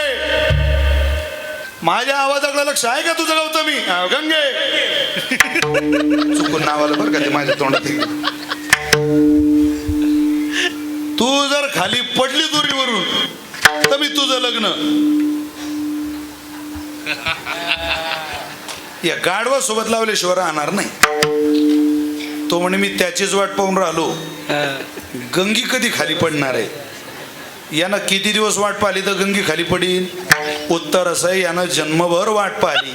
माझ्या आवाजाकडे लक्ष आहे का तुझं गौतमी? गंगे चुकून नावाला बरं का ते माझ्या तोंडात. तू जर खाली पडली दोरीवरून तर मी तुझं लग्न. या गाढवा सोबत लावल्याशिवाय राहणार नाही. तो म्हणे मी त्याचीच वाट पाहून राहिलो, गंगी कधी खाली पडणार आहे? यानं किती दिवस वाट पाहिली तर गंगी खाली पडीन? उत्तर असं आहे, यानं जन्मभर वाट पाहिली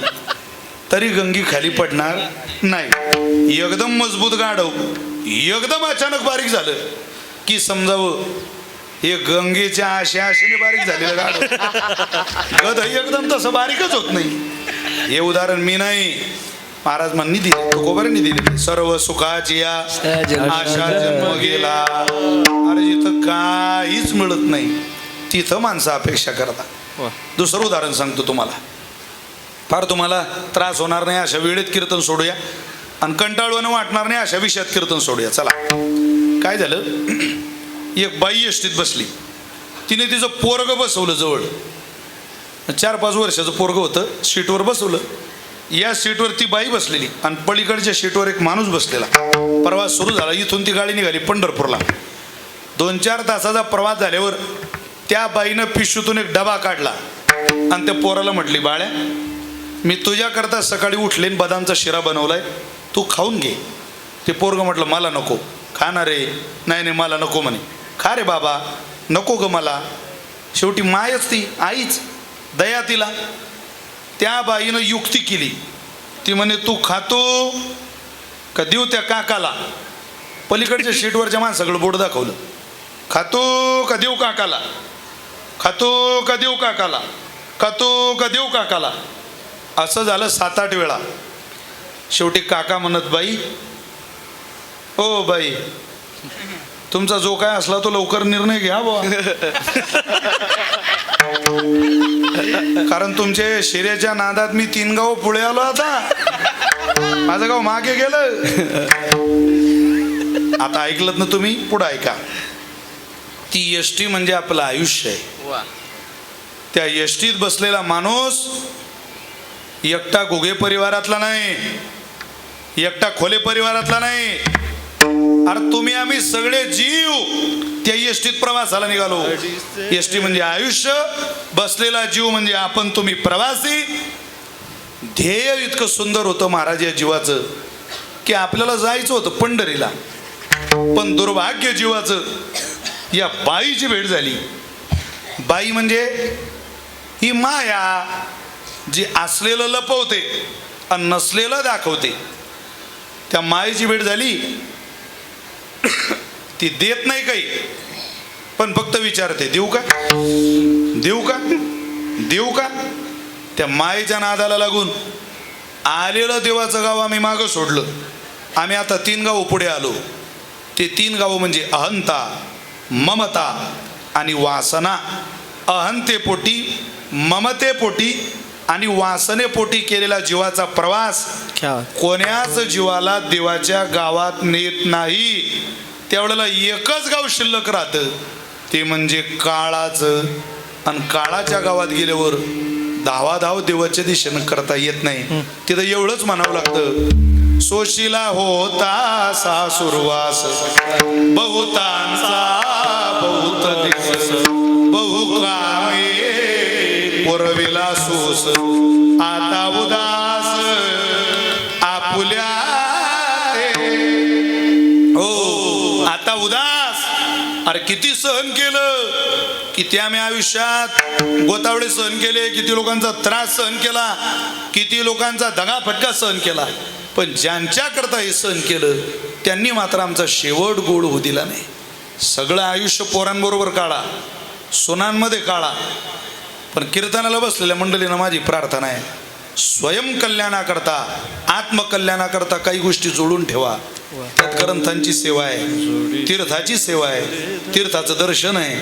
तरी गंगी खाली पडणार नाही. एकदम मजबूत गाढव एकदम अचानक बारीक झालं की समजावं हे गंगेच्या आशेने बारीक झालेलं गाढव. गध एकदम तसं बारीकच होत नाही. हे उदाहरण मी नाही, महाराज म्हणनी दिले, तुकोबारांनी दिले. सर्व सुखाची आशा जन्म गेला. अरे जिथं काहीच मिळत नाही तिथं माणसं अपेक्षा करतात. दुसरं उदाहरण सांगतो तुम्हाला, फार तुम्हाला त्रास होणार नाही अशा वेळेत कीर्तन सोडूया आणि कंटाळवानं वाटणार नाही अशा विषयात कीर्तन सोडूया. चला, काय झालं, एक बाई एसटीत बसली. तिने तिचं पोरग बसवलं जवळ. 4-5 वर्षाचं पोरग होतं. सीटवर बसवलं. या सीटवर ती बाई बसलेली आणि पलीकडच्या सीटवर एक माणूस बसलेला. प्रवास सुरू झाला. इथून ती गाडी निघाली पंढरपूरला. 2-4 तासाचा प्रवास झाल्यावर त्या बाईनं पिशवीतून एक डबा काढला आणि त्या पोराला म्हटली, बाळ्या मी तुझ्याकरता सकाळी उठले बदामचा शिरा बनवलाय, तू खाऊन घे. ते पोरगं म्हटलं मला नको. खाणार रे? नाही नाही मला नको म्हणे. खा रे बाबा. नको ग मला. शेवटी मायच ती, आईच, दया तिला. त्या बाईनं युक्ती केली. ती म्हणे तू खातो का देऊ त्या काकाला? पलीकडच्या सीटवरच्या माणसाकडे बोट दाखवलं. खातो का देऊ काकाला? खातो का देऊ काकाला? खातो का देऊ काकाला? असं झालं 7-8 वेळा. शेवटी काका म्हणत, बाई ओ बाई तुमचा जो काय असला तो लवकर निर्णय घ्या बुवा, कारण तुमच्या शिऱ्याच्या नादात मी 3 गाव पुढे आलो. आता माझं गाव मागे गेलं. आता ऐकलत ना तुम्ही? पुढे ऐका. ती एसटी म्हणजे आपलं आयुष्य आहे. त्या एसटीत बसलेला माणूस एकटा घुगे परिवारातला नाही, एकटा खोले परिवारातला नाही. अरे तुम्ही आम्ही सगळे जीव त्या एसटीत प्रवासाला निघालो. एसटी म्हणजे आयुष्य, बसलेला जीव म्हणजे आपण तुम्ही प्रवासी. ध्येय इतकं सुंदर होतं महाराज या जीवाचं की आपल्याला जायचं होतं पंढरीला, पण दुर्भाग्य जीवाचं या बाईची भेट झाली. बाई म्हणजे ही माया, जी असलेलं लपवते आणि नसलेलं दाखवते. त्या मायेची भेट झाली. ती देत नाही काही, पण फक्त विचारते देऊ का, देऊ का, देऊ का. त्या मायेच्या नादाला लागून आलेलं देवाचं गाव आम्ही मागं सोडलं. आम्ही आता 3 गाव पुढे आलो. ते 3 गाव म्हणजे अहंता, ममता आणि वासना. अहंतेपोटी, ममतेपोटी आणि वासनेपोटी केलेला जीवाचा प्रवास कोण्याच जीवाला देवाच्या गावात नेत नाही. त्यावेळेला एकच गाव शिल्लक राहतं, ते म्हणजे काळाचं. आणि काळाच्या गावात गेल्यावर धावाधाव देवाच्या दिशेनं करता येत नाही. तिथं एवढंच म्हणावं लागतं, सोशिला होता सासुरवास बहुतांचा बहुत दिवस बहुकामे पुरविला सूस आता उदास आपुल्या हो आता उदास. अरे किती सहन केलं, किती आम्ही आयुष्यात गोतावडे सहन केले, किती लोकांचा त्रास सहन केला, किती लोकांचा दगाफटका सहन केला, पण ज्यांच्याकरता हे सहन केलं त्यांनी मात्र आमचा शेवट गोड होऊ दिला नाही. सगळं आयुष्य पोरांबरोबर काढा, सुनांमध्ये काढा, पण कीर्तनाला बसलेल्या मंडळींना माझी प्रार्थना आहे, स्वयंकल्याणाकरता आत्मकल्याणाकरता काही गोष्टी जोडून ठेवा. त्यात ग्रंथांची सेवा आहे, तीर्थाची सेवा आहे, तीर्थाचं दर्शन आहे,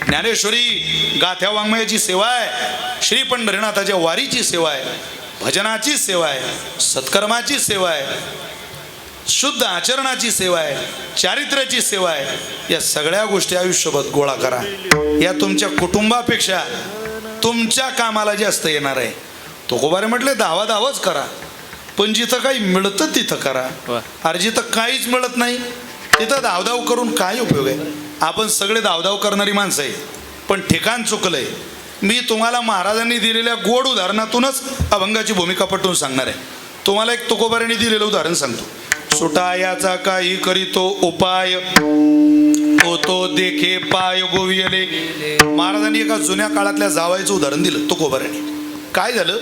ज्ञानेश्वरी गाथ्या वाङ्मयाची सेवा आहे, श्री पंढरीनाथाच्या वारीची सेवा आहे, भजनाची सेवा आहे, सत्कर्माची सेवा आहे, शुद्ध आचरणाची सेवा आहे, चारित्र्याची सेवा आहे. या सगळ्या गोष्टी आयुष्यभर गोळा करा. या तुमच्या कुटुंबापेक्षा तुमच्या कामाला जास्त येणार आहे. तुकोबारे म्हटले धावाच करा, पण जिथं काही मिळतं तिथं करा. अरे जिथं काहीच मिळत नाही तिथं धावधाव करून काय उपयोग आहे. आपण सगळे धावधाव करणारी माणसं आहे, पण ठिकाण चुकलंय. मी तुम्हाला महाराजांनी दिलेल्या गोड उदाहरणातूनच अभंगाची भूमिका पटवून सांगणार आहे. तुम्हाला एक तुकोबाऱ्यांनी दिलेलं उदाहरण सांगतो. सुटायाचा काही करीतो उपाय तो देखे पाय गोवियले. महाराजांनी एका जुन्या काळातल्या जावायचं उदाहरण दिलं तुकोबाऱ्यांनी. काय झालं,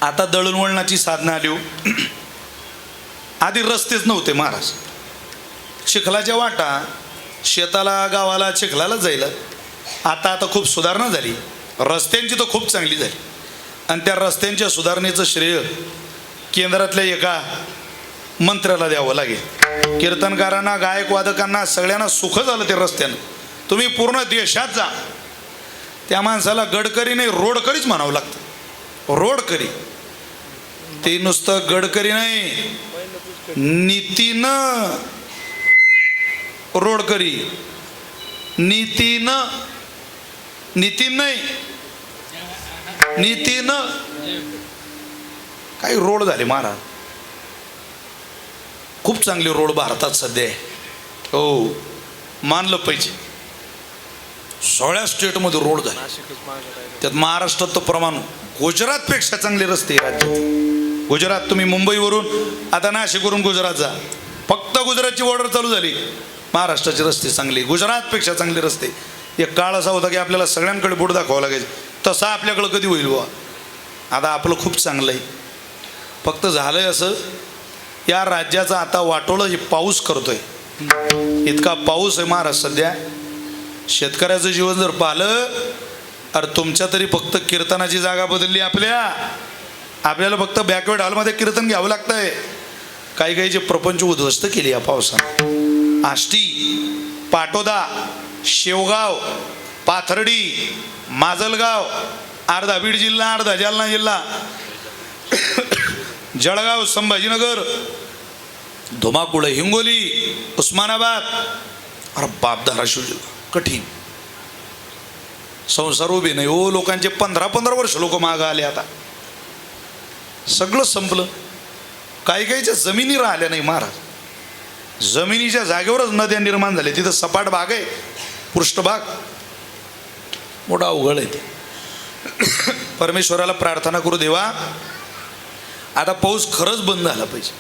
आता दळणवळणाची साधनं आली हो. आधी रस्तेच नव्हते महाराज, चिखलाच्या वाटा शेताला गावाला चिखलाला जायला. आता खूप सुधारणा झाली, रस्त्यांची तर खूप चांगली झाली, आणि त्या रस्त्यांच्या सुधारणेचं श्रेय केंद्रातल्या एका मंत्र्याला द्यावं लागेल. कीर्तनकारांना, गायक वादकांना सगळ्यांना सुख झालं ते रस्त्यानं. तुम्ही पूर्ण देशात जा, त्या माणसाला गडकरी नाही रोडकरीच म्हणावं लागतं. रोडकरी ते नुसतं गडकरी नाही, नीतीनं रोडकरी, नीतीनं नितीन नाही, नीतीनं काही रोड झाले महाराज. खूप चांगले रोड भारतात सध्या आहे. हो, मानलं पाहिजे. सगळ्या स्टेटमध्ये रोड झाले, त्यात महाराष्ट्रात तर प्रमाण गुजरातपेक्षा चांगले रस्ते राज्यात. गुजरात तुम्ही मुंबईवरून आता नाशिकवरून गुजरात जा, फक्त गुजरातची बॉर्डर चालू झाली. महाराष्ट्राचे रस्ते चांगले, गुजरातपेक्षा चांगले रस्ते. एक काळ असा होता की आपल्याला सगळ्यांकडे बोट दाखवावं लागायचं, तसा आपल्याकडं कधी होईल बुवा. आता आपलं खूप चांगलं आहे. फक्त झालंय असं, या राज्याचा आता वाटोळं हे पाऊस करतोय. इतका पाऊस आहे महाराज सध्या. शेतकऱ्याचं जीवन जर पाहिलं, अरे तुमच्या तरी फक्त कीर्तनाची जागा बदलली. आपल्याला फक्त बॅकवर्ड हॉलमध्ये कीर्तन घ्यावं लागतंय. काही जे प्रपंच उद्ध्वस्त केली या पावसानं. आष्टी, पाटोदा, शेवगाव, पाथर्डी, माजलगाव, अर्धा बीड जिल्हा, अर्धा जालना जिल्हा, जळगाव, संभाजीनगर, धुमाकूळ, हिंगोली, उस्मानाबाद, अरे बाप, धाराशिव जिल्हा. कठीण संसार उभे नाही हो. लोकांचे 15-15 वर्ष लोक मागं आले. आता सगळं संपलं. काहीच्या जमिनी राहिल्या नाही महाराज. जमिनीच्या जागेवरच नद्या निर्माण झाल्या. तिथं सपाट भाग आहे, पृष्ठभाग मोठा अवघड आहे ते. परमेश्वराला प्रार्थना करू, देवा आता पाऊस खरंच बंद झाला पाहिजे.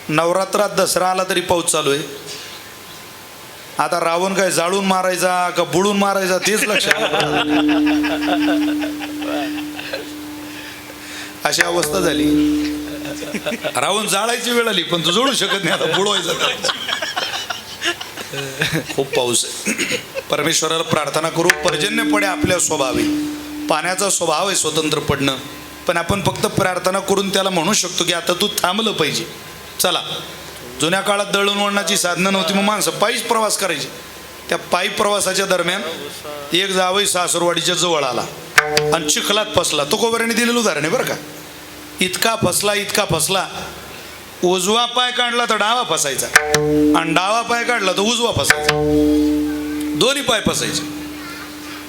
नवरात्रात दसरा आला तरी पाऊस चालू आहे. आता रावण काय जाळून मारायचा का बुडून मारायचा तेच लक्षात. अशी अवस्था झाली. रावण जाळायची वेळ आली, पण तू जोडू शकत नाही, आता बुडवायचा. खूप पाऊस आहे. परमेश्वराला प्रार्थना करू, पर्जन्य पडे आपल्या स्वभावी. पाण्याचा स्वभाव आहे स्वतंत्र पडणं, पण आपण फक्त प्रार्थना करून त्याला म्हणू शकतो की आता तू थांबलं पाहिजे. चला, जुन्या काळात दळणवळणाची साधनं नव्हती, मग माणसं पायीच प्रवास करायचे. त्या पायी प्रवासाच्या दरम्यान एक जावई सासरवाडीच्या जवळ आला आणि चिखलात फसला. तुकोबाऱ्यांनी दिलेलं उदाहरण आहे बरं का. इतका फसला, उजवा पाय काढला तर डावा फसायचा, आणि डावा पाय काढला तर उजवा फसायचा. दोन्ही पाय फसायचे.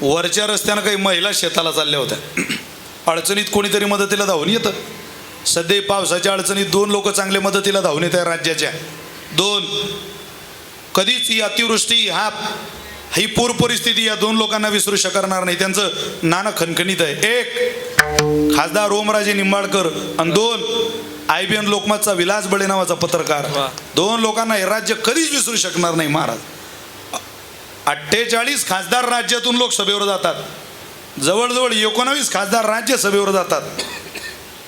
वरच्या रस्त्यानं काही महिला शेताला चालल्या होत्या. अडचणीत कोणीतरी मदतीला धावून येतं. सध्या पावसाच्या अडचणीत 2 लोक चांगले मदतीला धावून येत आहे राज्याच्या. 2 कधीच ही अतिवृष्टी ही पूर परिस्थिती या 2 लोकांना विसरू शकणार नाही. त्यांचं नाणं खणखणीत आहे. 1 खासदार ओमराजे निंबाळकर आणि 2 IBN लोकमतचा विलास बळे नावाचा पत्रकार. 2 लोकांना हे राज्य कधीच विसरू शकणार नाही महाराज. 48 खासदार राज्यातून लोकसभेवर जातात. जवळजवळ 19 खासदार राज्यसभेवर जातात.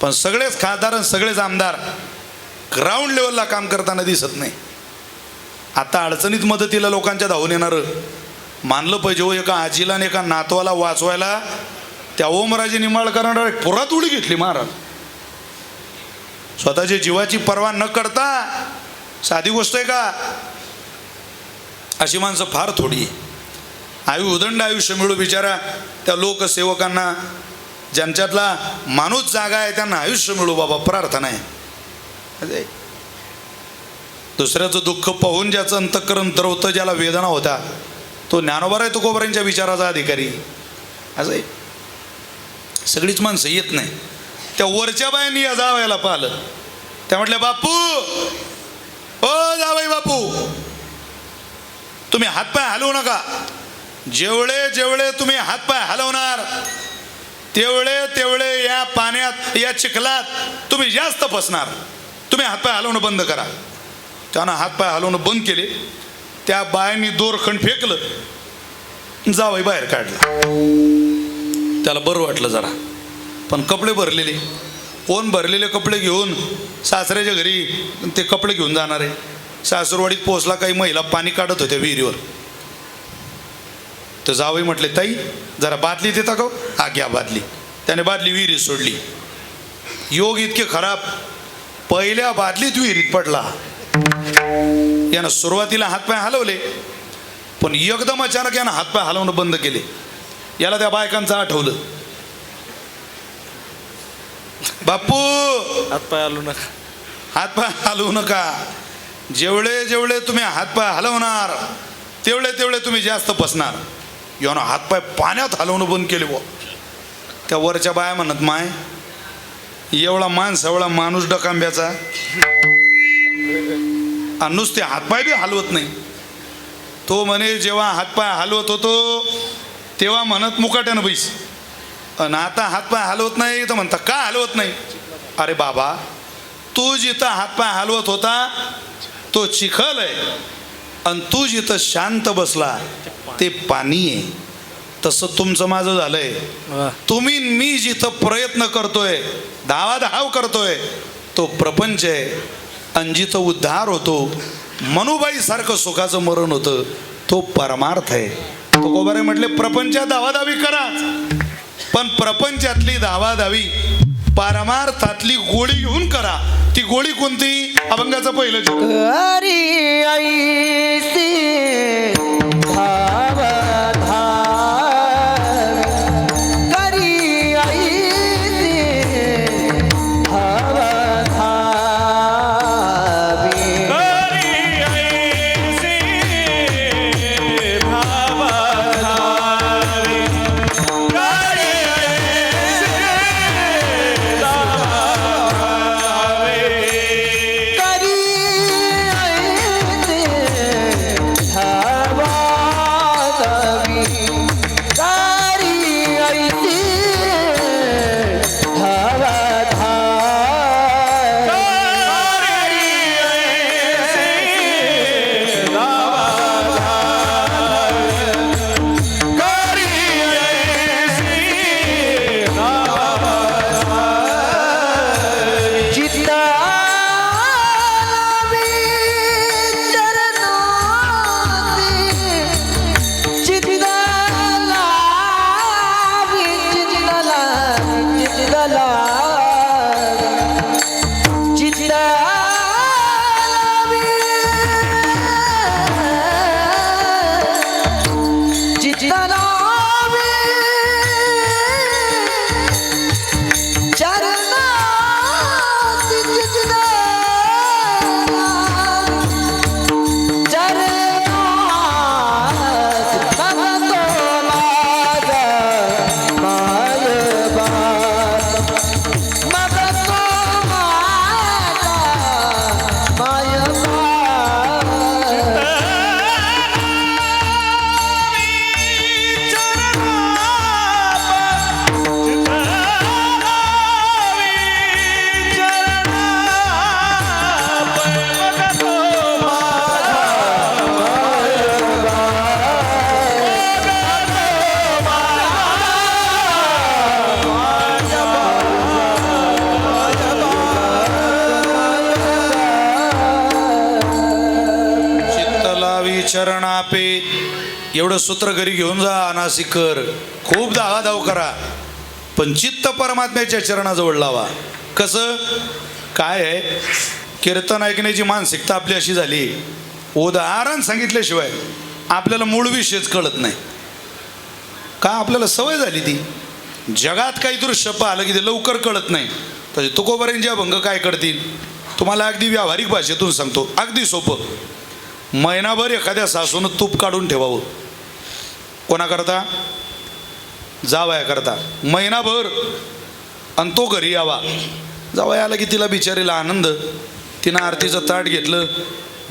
पण सगळेच खासदार आणि सगळेच आमदार ग्राउंड लेवलला काम करताना दिसत नाही. आता अडचणीत मदतीला लोकांच्या धावून येणारं मानलं पाहिजे हो. एका आजीला आणि एका नातवाला वाचवायला त्या ओमराजे निंबाळकरांना पुरात उडी घेतली महाराज. स्वतःच्या जीवाची पर्वा न करता. साधी गोष्ट आहे का? अशी माणसं फार थोडी. उदंड आयुष्य मिळू बिचारा त्या लोकसेवकांना. ज्यांच्यातला माणूस जागा आहे त्यांना आयुष्य मिळू बाबा, प्रार्थना आहे. दुसऱ्याचं दुःख पाहून ज्याचं अंतःकरण द्रवतं, ज्याला वेदना होता, तो ज्ञानोबा आहे तुकोबारांच्या विचाराचा अधिकारी. असं आहे. सगळीच माणसं येत नाही. त्या वरच्या बायांनी या जावयाला पाहिलं. त्या म्हटल्या, बापू ओ जावई बापू, तुम्ही हातपाय हलवू नका. जेवढे जेवढे तुम्ही हातपाय हलवणार तेवढे या पाण्यात, या चिखलात तुम्ही जास्त फसणार. तुम्ही हातपाय हलवणं बंद करा. त्यानं हातपाय हलवणं बंद केले. त्या बायांनी दोरखंड फेकलं, जावई बाहेर काढला. त्याला बरं वाटलं जरा. पण कपडे भरलेले, कोण भरलेले कपडे घेऊन सासऱ्याच्या घरी ते कपडे घेऊन जाणार आहे. सासरवाडीत पोहोचला. काही महिला पाणी काढत होत्या विहिरीवर. तर जावई म्हटले, ताई जरा बादली देता का? हा घ्या बादली. त्याने बादली विहिरीत सोडली. योग इतके खराब, पहिल्या बादलीत विहिरीत पडला. यानं सुरुवातीला हातपाय हलवले, पण एकदम अचानक यानं हातपाय हलवणं बंद केले. याला त्या बायकांचं आठवलं. बापू हातपाय हलवू नका, हातपाय हलवू नका. जेवढे जेवढे तुम्ही हातपाय हलवणार तेवढे तुम्ही जास्त फसणार. यानं हातपाय पाण्यात हलवणं बंद केले. बुवा त्या वरच्या बाया म्हणत, माय एवढा माणूस डकांब्याचा आणि नुसते हातपाय बी हलवत नाही. तो म्हणे जेव्हा हातपाय हलवत होतो तेव्हा म्हणत मुकाट्यानं बैस, आणि आता हातपाय हलवत नाही तर म्हणता का हलवत नाही? अरे बाबा, तू जिथं हातपाय हलवत होता तो चिखल आहे, आणि तू जिथं शांत बसला ते पाणी आहे. तसं तुमचं माझं झालंय. तुम्ही मी जिथं प्रयत्न करतोय, धावाधाव करतोय, तो प्रपंच आहे. आणि जिथं उद्धार होतो, मनुबाई सारखं सुखाचं मरण होतं, तो परमार्थ आहे. तो गोबारे म्हटले, प्रपंचात धावाधावी करा, पण प्रपंचातली धावाधावी परमार्थातली गोळी घेऊन करा. ती गोळी कोणती? अभंगाचं पहिलं जोड. हरी ऐसी धाव धावी, करी ऐसी धाव धावी, विचरणा पे. एवढं सूत्र घरी घेऊन जा नासिकर. खूप धावाधाव करा, पण चित्त परमात्म्याच्या चरणाजवळ लावा. कसं काय आहे, कीर्तन ऐकण्याची मानसिकता आपली अशी झाली, उदाहरण सांगितल्याशिवाय आपल्याला मूळ विषयच कळत नाही. का आपल्याला सवय झाली ती. जगात काही दृश्य पाहिलं की ते लवकर कळत नाही. तर तुकोबारांचे अभंग काय करतील तुम्हाला अगदी व्यावहारिक भाषेतून सांगतो, अगदी सोपं. महिनाभर एखाद्या सासूनं तूप काढून ठेवावं. कोणाकरता? जावयाकरता. महिनाभर. आणि तो घरी यावा. जावया आला की तिला बिचारीला आनंद. तिनं आरतीचं ताट घेतलं,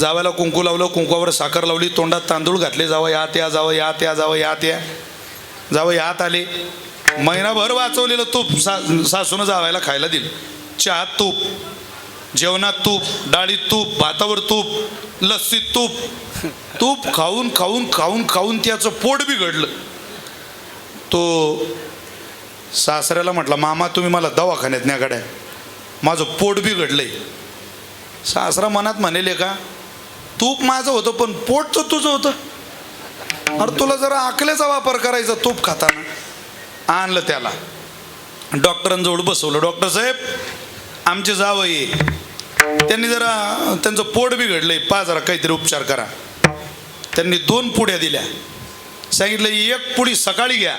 जावयाला कुंकू लावलं, कुंकवावर साखर लावली, तोंडात तांदूळ घातले, जावं यात या, जावं यात या, जावं यात या. जावं यात आले. महिनाभर वाचवलेलं तूप सासूनं जावयाला खायला दिलं. चहात तूप, जेवणात तूप, डाळीत तूप, भातावर तूप, लस्सीत तूप. तूप खाऊन खाऊन खाऊन खाऊन त्याचं पोट बिघडलं. तो सासऱ्याला म्हटला, मामा तुम्ही मला दवाखान्यात न्या गड्या, माझं पोट बिघडलंय. सासरा मनात म्हणेल का, तूप माझं होतं पण पोट तर तुझं होतं. अरे तुला जरा अकलेचा वापर करायचा तूप खाताना. आणलं त्याला, डॉक्टरांजवळ बसवलं. डॉक्टर साहेब आमचे जावई, त्यांनी जरा त्यांचं पोट बिघडलंय, जरा काहीतरी उपचार करा. त्यांनी 2 पुड्या दिल्या. सांगितलं 1 पुडी सकाळी घ्या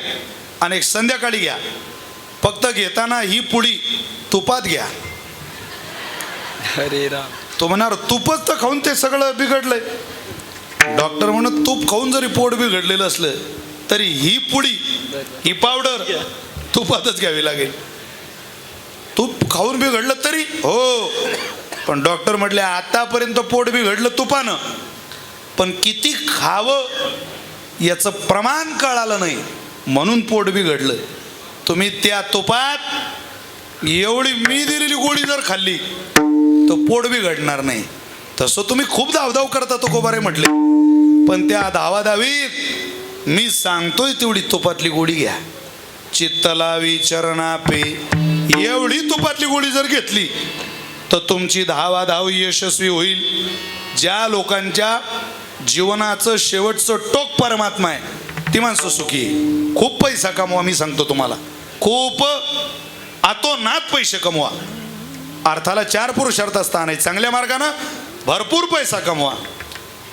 आणि 1 संध्याकाळी घ्या. फक्त घेताना ही पुडी तुपात घ्या. अरे राम. तो म्हणणार तूपच तर खाऊन ते सगळं बिघडलंय. डॉक्टर म्हणत तूप खाऊन जरी पोट बिघडलेलं असलं तरी ही पुडी, ही पावडर तुपातच घ्यावी लागेल. तूप खाऊन बिघडलं तरी हो. पण डॉक्टर म्हटले आतापर्यंत पोट बिघडलं तुपानं, पण किती खावं याचं प्रमाण कळालं नाही म्हणून पोट बिघडलं. तुम्ही त्या तुपात एवढी मी दिलेली गोळी जर खाल्ली तर पोट बिघडणार नाही. तसं तुम्ही खूप धावधाव करता तुकोबारे म्हटले, पण त्या धावाधावीत मी सांगतोय तेवढी तुपातली गोळी घ्या. चित्तला विचरणा पे. एवढी तुपातली गोळी जर घेतली तर तुमची धावाधाव यशस्वी होईल. ज्या लोकांच्या जीवनाचं शेवटचं टोक परमात्मा आहे ती माणसं सुखी आहे. खूप पैसा कमवा, मी सांगतो तुम्हाला, खूप आतोनात पैसे कमवा. अर्थाला 4 पुरुषार्थ असताना चांगल्या मार्गानं भरपूर पैसा कमवा,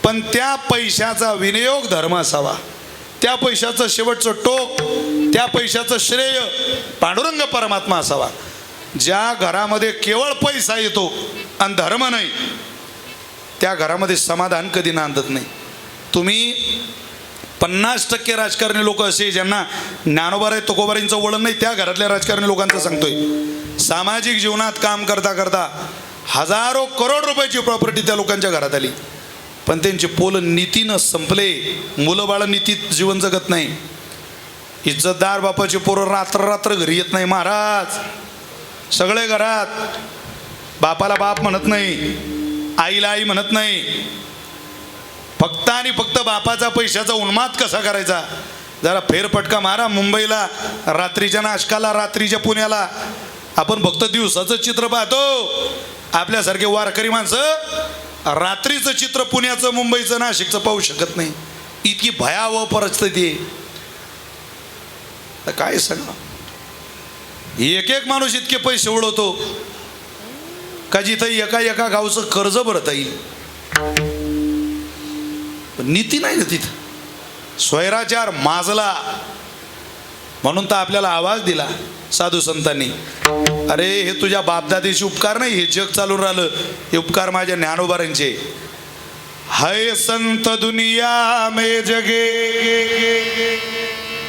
पण त्या पैशाचा विनियोग धर्म असावा. त्या पैशाचं शेवटचं टोक, त्या पैशाचं श्रेय पांडुरंग परमात्मा असावा. ज्या घरामध्ये केवळ पैसा येतो आणि धर्म नाही, त्या घरामध्ये समाधान कधी नांदत नाही. तुम्ही 50% राजकारणी लोक असे ज्यांना ज्ञानोबा तुकोबारांचं वळण नाही, त्या घरातल्या राजकारणी लोकांचं सांगतोय. सामाजिक जीवनात काम करता करता हजारो करोड रुपयाची प्रॉपर्टी त्या लोकांच्या घरात आली, पण त्यांचे पोलं नीतीनं संपले. मुलं बाळं नीतीत जीवन जगत नाही. इज्जतदार बापाचे पोरं रात्र रात्र घरी येत नाही. महाराज सगळे घरात बापाला बाप म्हणत नाही, आईला आई म्हणत नाही. फक्त आणि फक्त बापाचा पैशाचा उन्माद कसा करायचा. जरा फेरफटका मारा मुंबईला, रात्रीच्या नाशकाला, रात्रीच्या पुण्याला. आपण फक्त दिवसाचं चित्र पाहतो. आपल्यासारखे वारकरी माणसं रात्रीचं चित्र पुण्याचं, मुंबईचं, नाशिकचं पाहू शकत नाही. इतकी भयावह परिस्थिती आहे. काय सांगा, एक एक माणूस इतके पैसे उडवतो का जिथं एका एका गावचं कर्ज भरता येईल. नीती नाही ना तिथं. स्वैराचार माजला म्हणून तर आपल्याला आवाज दिला साधू संतांनी. अरे हे तुझ्या बापदादेचे उपकार नाही, हे जग चालून राहिलं, हे उपकार माझ्या ज्ञानोबारांचे. है संत दुनिया में जगे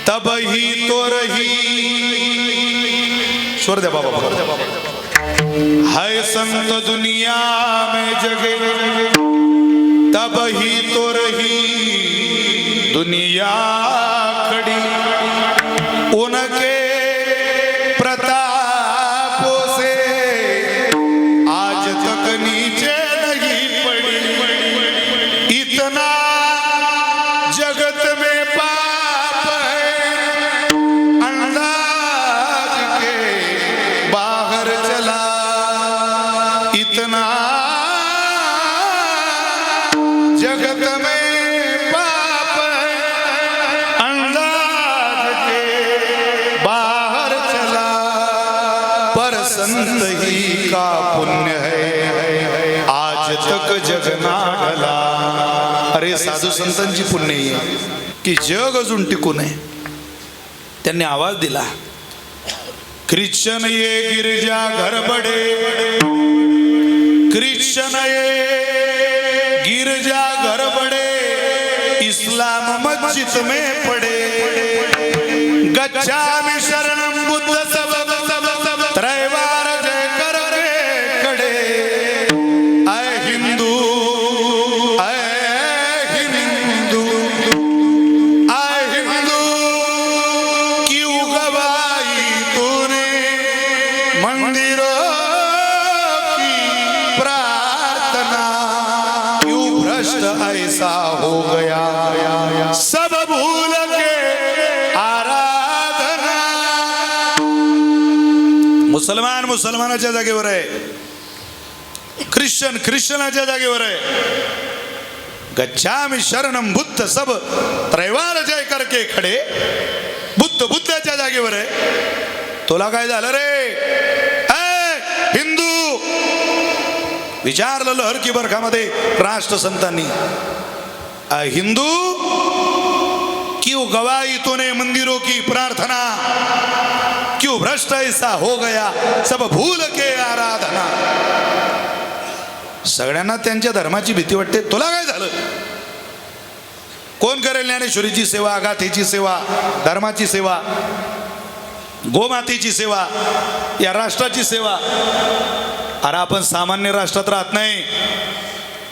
तब ही तो रही. स्वर द्या बाबा. है संत दुनिया में जगे तब ही तो रही दुनिया खड़ी. उनके प्रतापों से आज तक नीचे नहीं पड़ी. इतना जगत में पाप है अंदाज के बाहर चला. इतना जगत में संत ही का पुण्य है आज तक जग ना ढला. अरे साधू संतांची पुण्य आहे की जग अजून टिकून आहे. त्यांनी आवाज दिला, ख्रिश्चन ये गिरजा घर बडे, ख्रिश्चन ये गिरजा घर बड़े, इस्लाम मस्जिद में पड़े, गच्छामि शरणम बुद्ध सब त्रैवार जय करके खड़े. आए हिंदू, आए हिंदू, आए हिंदू, क्यों गवाई तूने मंदिरों की प्रार्थना, क्यों भ्रष्ट ऐसा हो गया सब भूल के आराधना. मुसलमान मुसलमानाच्या जागेवर आहे, ख्रिश्चन ख्रिश्चनाच्या जागेवर आहे. गच्छामि शरणम बुद्ध सब त्रैवार जय करके खडे, बुद्ध बुद्धाच्या जागेवर आहे. तुला काय झालं रे हिंदू? विचारलं लहर की बरखामध्ये राष्ट्रसंतांनी, हिंदू क्यों गवाई तूने मंदिरों की प्रार्थना, क्यों भ्रष्ट ऐसा हो गया सब भूल के आराधना. सगळ्यांना त्यांच्या धर्माची भीती वाटते. तुला काय झालं? कोण करेल ज्ञानेश्वरीची सेवा, गाथेची सेवा, धर्माची सेवा, गोमातेची सेवा, या राष्ट्राची सेवा? अरे आपण सामान्य राष्ट्रात राहत नाही.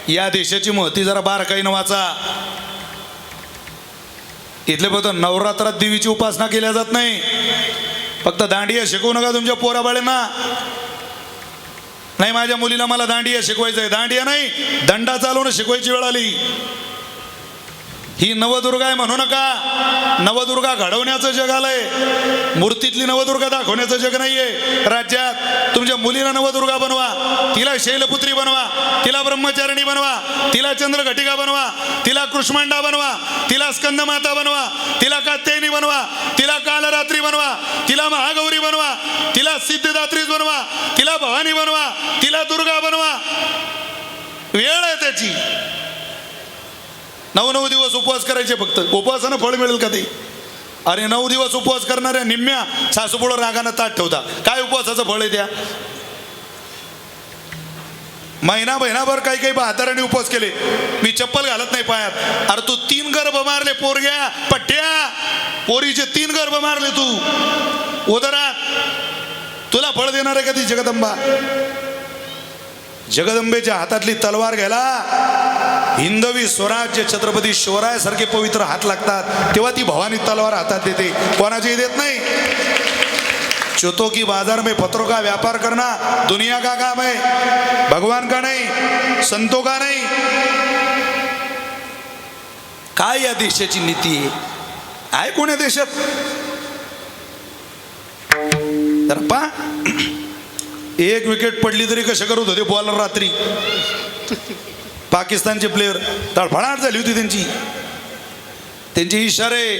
या देशाची महती जरा बारकाईनं वाचा. इथले फक्त नवरात्रात देवीची उपासना केल्या जात नाही. फक्त दांडिया शिकवू नका तुमच्या पोराबाळांना. नाही माझ्या मुलीला मला दांडिया शिकवायचं आहे. दांडिया नाही, दंडा चालवणं शिकवायची वेळ आली. ही नवदुर्गा आहे म्हणू नका. नवदुर्गा घडवण्याचं जग आलंय, मूर्तीतली नवदुर्गा दाखवण्याचं जग नाहीये. राज्यात तुमच्या मुलीला नवदुर्गा बनवा, तिला शैलपुत्री बनवा, तिला ब्रह्मचारिणी बनवा, तिला चंद्रघटिका बनवा, तिला कृष्मांडा बनवा, तिला स्कंदमाता बनवा, तिला कात्यायनी बनवा, तिला कालरात्री बनवा, तिला महागौरी बनवा, तिला सिद्धदात्रीच बनवा, तिला भवानी बनवा, तिला दुर्गा बनवा. वेळ आहे त्याची. 9 दिवस उपवास करायचे फक्त. उपवासानं फळ मिळेल का ते? अरे 9 दिवस उपवास करणाऱ्या निम्म्या सासूपुढं रागानं ताट ठेवता. काय उपवासाचं फळ आहे त्या? महिनाभर काही काही बहादराने उपवास केले. मी चप्पल घालत नाही पायात. अरे तू 3 गर्भ मारले पोरग्या पट्ट्या, पोरीचे 3 गर्भ मारले तू उदरात. तुला फळ देणार आहे का ती जगदंबा? जगदंबेच्या हातातली तलवार घ्यायला हिंदवी स्वराज्य छत्रपती शिवरायासारखे पवित्र हात लागतात, तेव्हा ती भवानी तलवार हातात देते. कोणाचीही देत नाही. चौथों की बाजार में पत्रों का व्यापार करना दुनिया का काम है, भगवान का नहीं, संतों का नहीं. काय या देशाची नीती आहे कोण्या देशात? तर पा एक विकेट पडली तरी कशा करत होते बॉलर रात्री. पाकिस्तानचे प्लेयर तळफळाट झाली होती त्यांची. त्यांचे इशारे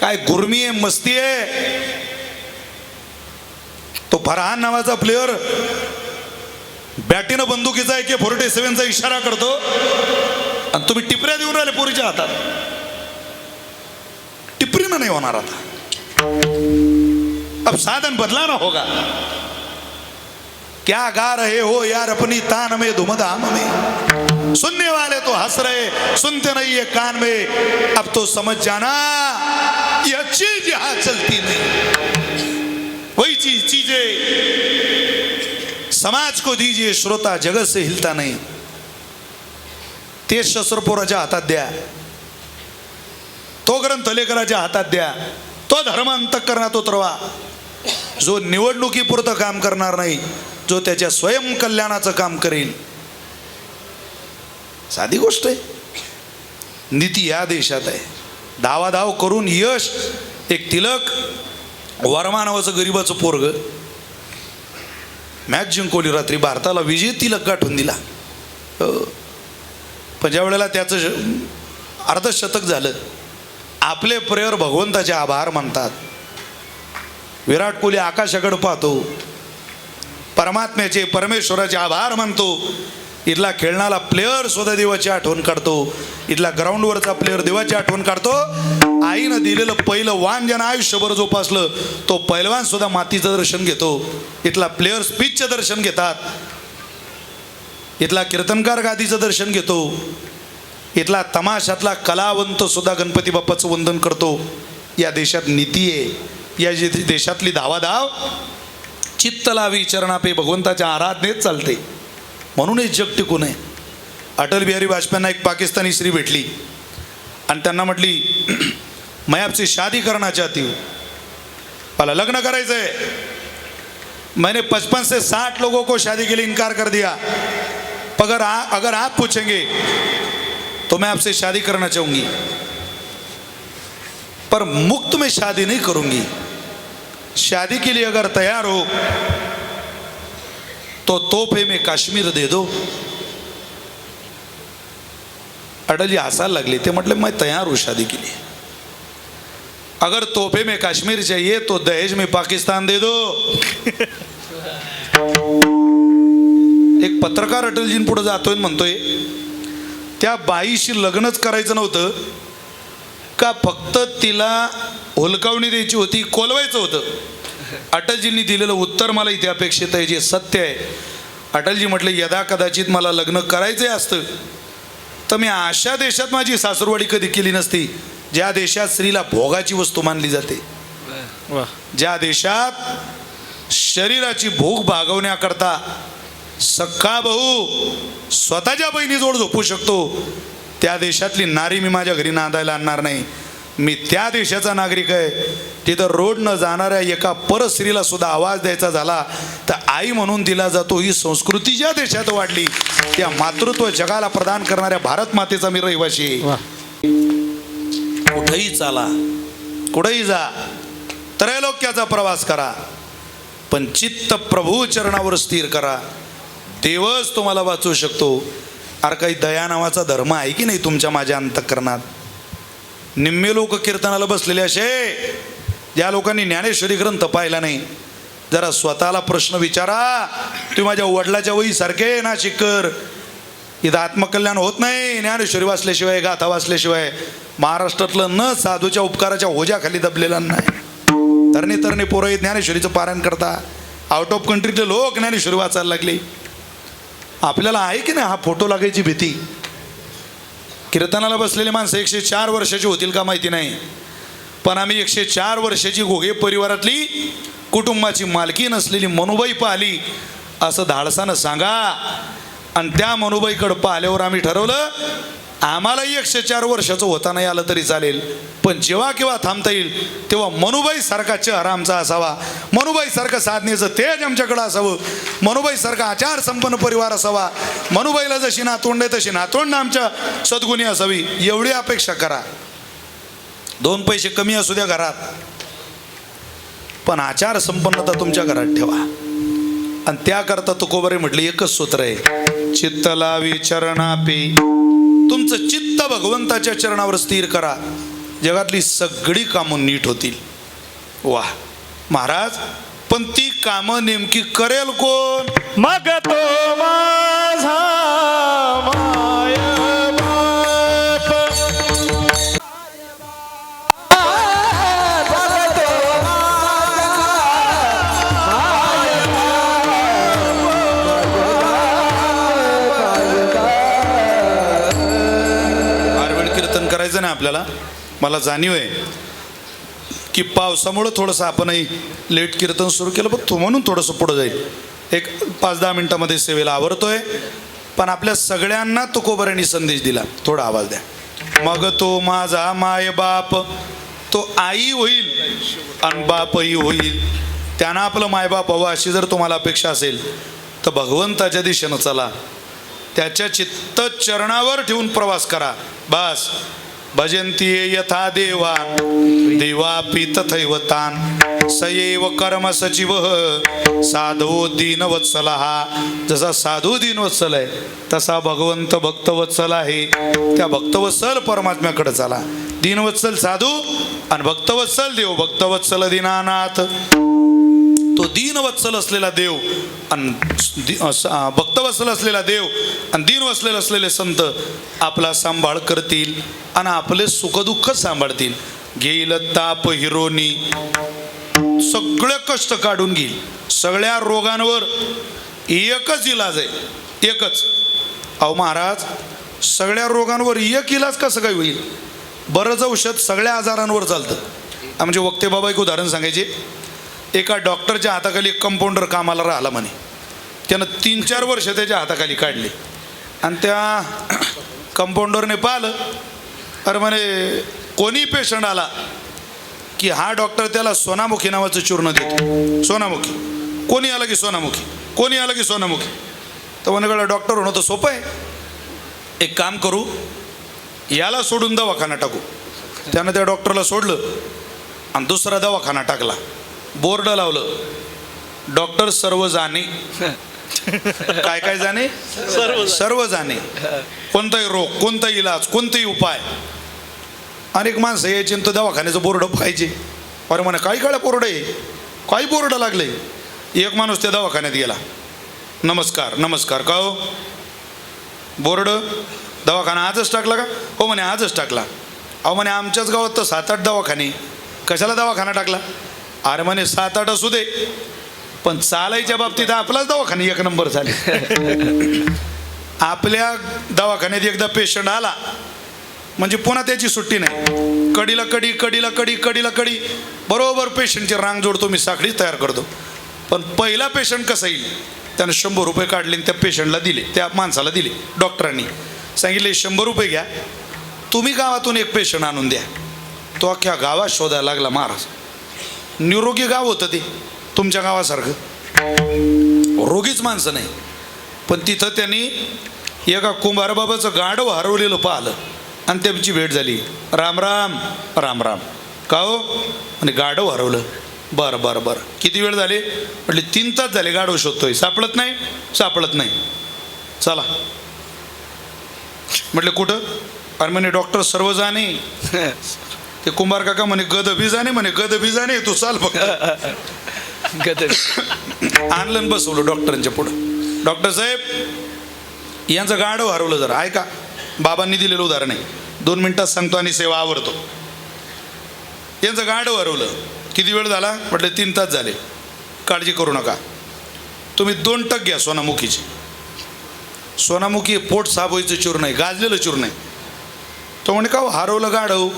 काय गुरमी आहे, मस्ती आहे. तो फरहान नावाचा प्लेयर बॅटीनं बंदुकीचा AK-47चा इशारा करतो आणि तुम्ही टिपऱ्या देऊन राहिले पोरीच्या हातात. टिपरीनं नाही होणार आता. अब साधन बदलाना होगा. क्या गा रहे हो यार अपनी तान में धूमधाम में, सुनने वाले तो हंस रहे सुनते नहीं ये कान में. अब तो समझ जाना यह चीज यहां चलती नहीं. वही चीजें समाज को दीजिए श्रोता, जगत से हिलता नहीं. ते शस्त्र पोराच्या हातात द्या, तो ग्रंथ लेकराच्या हातात द्या, तो धर्म अंतःकरणात उतरवा. जो निवडणुकीपुरतं काम करणार नाही, जो त्याच्या स्वयं कल्याणाचं काम करेल. साधी गोष्ट आहे. नीती या देशात आहे. धावाधाव करून यश. एक तिलक वर्मा नावाचं गरीबाचं पोरग मॅच जिंकवली रात्री, भारताला विजय तिलक गाठून दिला. पण ज्या वेळेला त्याचं अर्धशतक झालं, आपले प्रेयर भगवंताचे आभार मानतात. विराट कोहली आकाशाकडे पाहतो, परमात्म्याचे परमेश्वराचे आभार मानतो. इथला खेळणारा प्लेयर सुद्धा देवाची आठवण काढतो. इथला ग्राउंडवरचा प्लेयर देवाची आठवण काढतो. आईनं दिलेलं पहिलं वाण ज्यानं आयुष्यभर जोपासलं तो पैलवान सुद्धा मातीचं दर्शन घेतो. इथला प्लेयर स्पीचचं दर्शन घेतात. इथला कीर्तनकार गादीचं दर्शन घेतो. इथला तमाशातला कलावंत सुद्धा गणपती बाप्पाचं वंदन करतो. या देशात नीती आहे. या देशातली धावाधाव चित्त लावी चरणापे भगवंताच्या आराधनेत चालते. म्हणून हे जग टिकून आहे. अटल बिहारी वाजपेयींना एक पाकिस्तानी स्त्री भेटली आणि त्यांना म्हटली मैं आपसे शादी करना चाहती हूँ, मला लग्न करायचं आहे. मैंने 55 से 60 लोगों को शादी के लिए इनकार कर दिया. अगर आप पूछेंगे तो मैं आपसे शादी करना चाहूंगी, पर मुफ्त में शादी नहीं करूंगी. शादी के लिए अगर तैयार हो तो तोहफे में काश्मीर दे दो. अटल जी हंसायला लागले. ते म्हटले मैं तैयार हूं शादी के लिए. अगर तोहफे में काश्मीर चाहिए तो दहेज में पाकिस्तान दे दो. एक पत्रकार अटलजींपुढे जातोय म्हणतोय त्या बाईशी लग्नच करायचं नव्हतं का फक्त तिला हुलकावणी द्यायची होती, कोलवायचं होतं. अटलजींनी दिलेलं उत्तर मला इथे अपेक्षित आहे, जे सत्य आहे. अटलजी म्हटले यदा कदाचित मला लग्न करायचं असतं तर मी अशा देशात माझी सासरवाडी कधी केली नसती ज्या देशात स्त्रीला भोगाची वस्तू मानली जाते. ज्या देशात शरीराची भूक भागवण्याकरता सख्खा भाऊ स्वतःच्या बहिणीजवळ झोपू शकतो त्या देशातली नारी मी माझ्या घरी नांदायला आणणार नाही. मी त्या देशाचा नागरिक आहे. तिथं रोड न जाणाऱ्या एका परस्त्रीला सुद्धा आवाज द्यायचा झाला तर आई म्हणून दिला जातो. ही संस्कृती ज्या देशात वाढली त्या मातृत्व जगाला प्रदान करणाऱ्या भारत मातेचा मी रहिवाशी. कुठेही चाला, कुठेही जा, त्रैलोक्याचा प्रवास करा, पण चित्त प्रभू चरणावर स्थिर करा. देवच तुम्हाला वाचवू शकतो. अरे काही दया नावाचा धर्म आहे की नाही तुमच्या माझ्या अंतःकरणात? निम्मे लोक कीर्तनाला बसलेले असे ज्या लोकांनी ज्ञानेश्वरी ग्रंथ पाहिला नाही. जरा स्वतःला प्रश्न विचारा. तुम्ही माझ्या वडिलाच्या वहीसारखे ना शिकर. इथं आत्मकल्याण होत नाही ज्ञानेश्वरी वाचल्याशिवाय, गाथा वाचल्याशिवाय. महाराष्ट्रातलं न साधूच्या उपकाराच्या ओझ्याखाली दबलेला नाही. तरणे पोरं ज्ञानेश्वरीचं पारायण करता. आउट ऑफ कंट्रीतले लोक ज्ञानेश्वरी वाचायला लागले. आपल्याला आहे की नाही हा फोटो लागायची भीती? कीर्तनाला बसलेले माणसं 104 वर्षाची होतील का माहिती नाही, पण आम्ही 104 वर्षाची घोगे परिवारातली कुटुंबाची मालकी नसलेली मनुबाई पाहिली असं धाडसानं सांगा. आणि त्या मनुबाईकडं पाहिल्यावर आम्ही ठरवलं आम्हालाही 104 वर्षाचं होता नाही आलं तरी चालेल, पण जेव्हा केव्हा थांबता येईल तेव्हा मनुबाई सारखा चेहरा आमचा असावा, मनुबाई सारखं साधनेचं तेज आमच्याकडं असावं, मनुबाई सारखा आचार संपन्न परिवार असावा, मनुबाईला जशी नातवंड आहे तशी नातवंड आमच्या सद्गुणी असावी. एवढी अपेक्षा करा. 2 पैसे कमी असू द्या घरात, पण आचार संपन्नता तुमच्या घरात ठेवा. आणि त्याकरता तुकोबारे म्हटले एकच सूत्र आहे, चित्त लावी चरणापे. तुमचं चित्त भगवंताच्या चरणावर स्थिर करा, जगातली सगळी कामं नीट होतील. वा महाराज, पण ती कामं नेमकी करेल कोण? मग तो माझा माय बाप. कीर्तन करायचं ना आपल्याला. मला जाणीव आहे की पावसामुळं थोडंसं आपणही लेट कीर्तन सुरू केलं, पण म्हणून थोडंसं पुढं जाईल. एक 5-10 मिनिटामध्ये सेवेला आवरतोय, पण आपल्या सगळ्यांना तुकोबाऱ्यांनी संदेश दिला. थोडा आवाज द्या. मग तो माझा माय बाप, तो आई होईल आणि बापही होईल. त्यांना आपलं मायबाप हवं अशी जर तुम्हाला अपेक्षा असेल तर भगवंताच्या दिशेनं चला, त्याच्या चित्त चरणावर ठेवून प्रवास करा. बस. भजंती यथा देवा देवापि तथैव तान सयैव कर्म सचिव साधो दीनवत्सला. जसा साधू दीनवत्सल आहे तसा भगवंत भक्तवत्सल आहे. त्या भक्तवत्सल परमात्म्याकडे चला. दीनवत्सल साधू आणि भक्तवत्सल देव. भक्तवत्सल दीनानाथ. तो दीनवत्सल असलेला देव आणि भक्तवत्सल असलेला देव आणि दीनवत्सल असलेले संत आपला सांभाळ करतील आणि आपले सुखदुःख सांभाळतील. घेईल ताप हिरोनी, सगळे कष्ट काढून घेईल. सगळ्या रोगांवर एकच इलाज आहे, एकच. अहो महाराज, सगळ्या रोगांवर एक इलाज कसं काय होईल? बरंच औषध सगळ्या आजारांवर चालतं. म्हणजे वक्ते बाबा एक उदाहरण सांगायचे. एका डॉक्टरच्या हाताखाली एक कंपाऊंडर कामाला राहिला म्हणे. त्यानं 3-4 वर्ष त्याच्या हाताखाली काढली आणि त्या कंपाऊंडरने पाहिलं, अरे म्हणे कोणी पेशंट आला की हा डॉक्टर त्याला सोनामुखी नावाचं चूर्ण देतो. सोनामुखी, कोणी आलं की सोनामुखी, कोणी आलं की सोनामुखी. तर म्हणे डॉक्टर होणं तर सोपं आहे, एक काम करू, याला सोडून दवाखाना टाकू. त्यानं त्या डॉक्टरला सोडलं आणि दुसरा दवाखाना टाकला. बोर्ड लावलं, डॉक्टर सर्व जाणे. काय काय जाणे? सर्व जाणे. कोणताही रोग, कोणताही इलाज, कोणताही उपाय. अनेक माणसं यायचे तो दवाखान्याचं बोर्ड पाहिजे. अरे म्हणे काही काळा बोर्ड आहे, काही बोर्ड लागले. एक माणूस त्या दवाखान्यात गेला, नमस्कार नमस्कार, का हो बोर्ड दवाखाना आजच टाकला का? हो म्हणे आजच टाकला. अहो म्हणे आमच्याच गावात तर 7-8 दवाखाने, कशाला दवाखाना टाकला? अरे म्हणे 7-8 असू दे, पण चालायच्या बाबतीत आपलाच दवाखाना 1 नंबर झाले. आपल्या दवाखान्यात एकदा पेशंट आला म्हणजे पुन्हा त्याची सुट्टी नाही. कडीला कडी, कडीला कडी, कडीला कडी, बरोबर पेशंटची रांग जोडतो मी, साखळीच तयार करतो. पण पहिला पेशंट कसा येईल, त्यानं 100 रुपये काढले त्या पेशंटला दिले, त्या माणसाला दिले. डॉक्टरांनी सांगितले 100 रुपये घ्या, तुम्ही गावातून एक पेशंट आणून द्या. तो अख्ख्या गावात शोधायला लागला महाराज. निरोगी गाव होतं ते, तुमच्या गावासारखं रोगीच माणसं नाही. पण तिथं त्यांनी एका कुंभारबाबाचं गाढव हरवलेलं पाहिलं आणि त्यांची भेट झाली. राम राम, राम राम, का हो? आणि गाढव हरवलं. बरं बरं बरं, किती वेळ झाले? म्हटले 3 तास झाले गाढव शोधतोय, सापडत नाही, सापडत नाही. चला. म्हटले कुठं? अरे म्हणे डॉक्टर सर्व जाणे. ते कुंभार काका म्हणे गद बी जाणे, म्हणे गद बी जाणे, तू चाल फक्त. आणलं बसवलं डॉक्टरांच्या पुढं. डॉक्टर साहेब, यांचं गाढव हरवलं, जरा ऐका. बाबांनी दिलेलं उदाहरण आहे, 2 मिनिटात सांगतो आणि सेवा आवरतो. यांचं गाढव हरवलं. किती वेळ झाला? म्हटलं 3 तास झाले. काळजी करू नका, तुम्ही 2 टक घ्या सोनामुखीचे. सोनामुखी पोट साफ व्हायचं चूर्ण आहे, गाजलेलं चूर्ण आहे. तो म्हणे का हरवलं गाढव,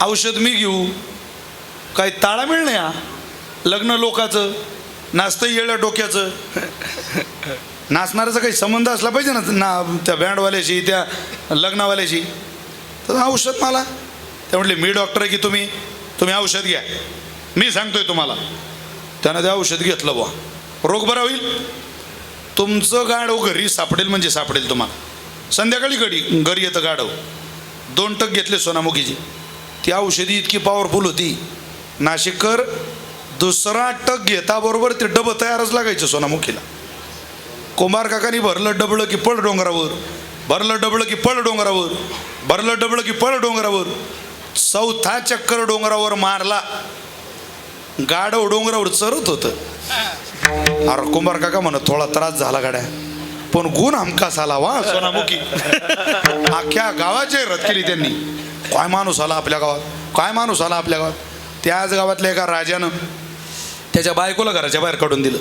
औषध मी घेऊ? काही ताळामेळ नाही हा. लग्न लोकाचं नाचतं येळ्या डोक्याचं. नाचणाऱ्याचा काही संबंध असला पाहिजे ना त्या बँडवाल्याशी, त्या लग्नावाल्याशी. तर औषध मला, ते म्हटले मी डॉक्टर आहे की तुम्ही औषध घ्या, मी सांगतोय तुम्हाला. त्यानं ते औषध घेतलं बुवा, रोग बरा होईल. तुमचं गाढव घरी सापडेल म्हणजे सापडेल तुम्हाला. संध्याकाळी घरी येतं गाढव. 2 टक घेतले सोनामुखीची. ती औषधी इतकी पॉवरफुल होती, नाशिककर दुसरा टक घेताबरोबर ते डबं तयारच लागायचं सोनामुखीला. कुंभार काकानी भरलं डबलं की पळ डोंगरावर, भरलं डबलं की पळ डोंगरावर, भरलं डबलं की पळ डोंगरावर. 4था चक्कर डोंगरावर मारला, गाढव डोंगरावर चरत होतं. अरे कुंभार काका म्हणत थोडा त्रास झाला गाड्या, पण गुण हमखास आला वा सोनामुखी. अख्ख्या गावाची रथ केली त्यांनी. काय माणूस आला आपल्या गावात, काय माणूस आला आपल्या गावात. त्याच गावातल्या एका राजानं त्याच्या बायकोला घराच्या बाहेर काढून दिलं.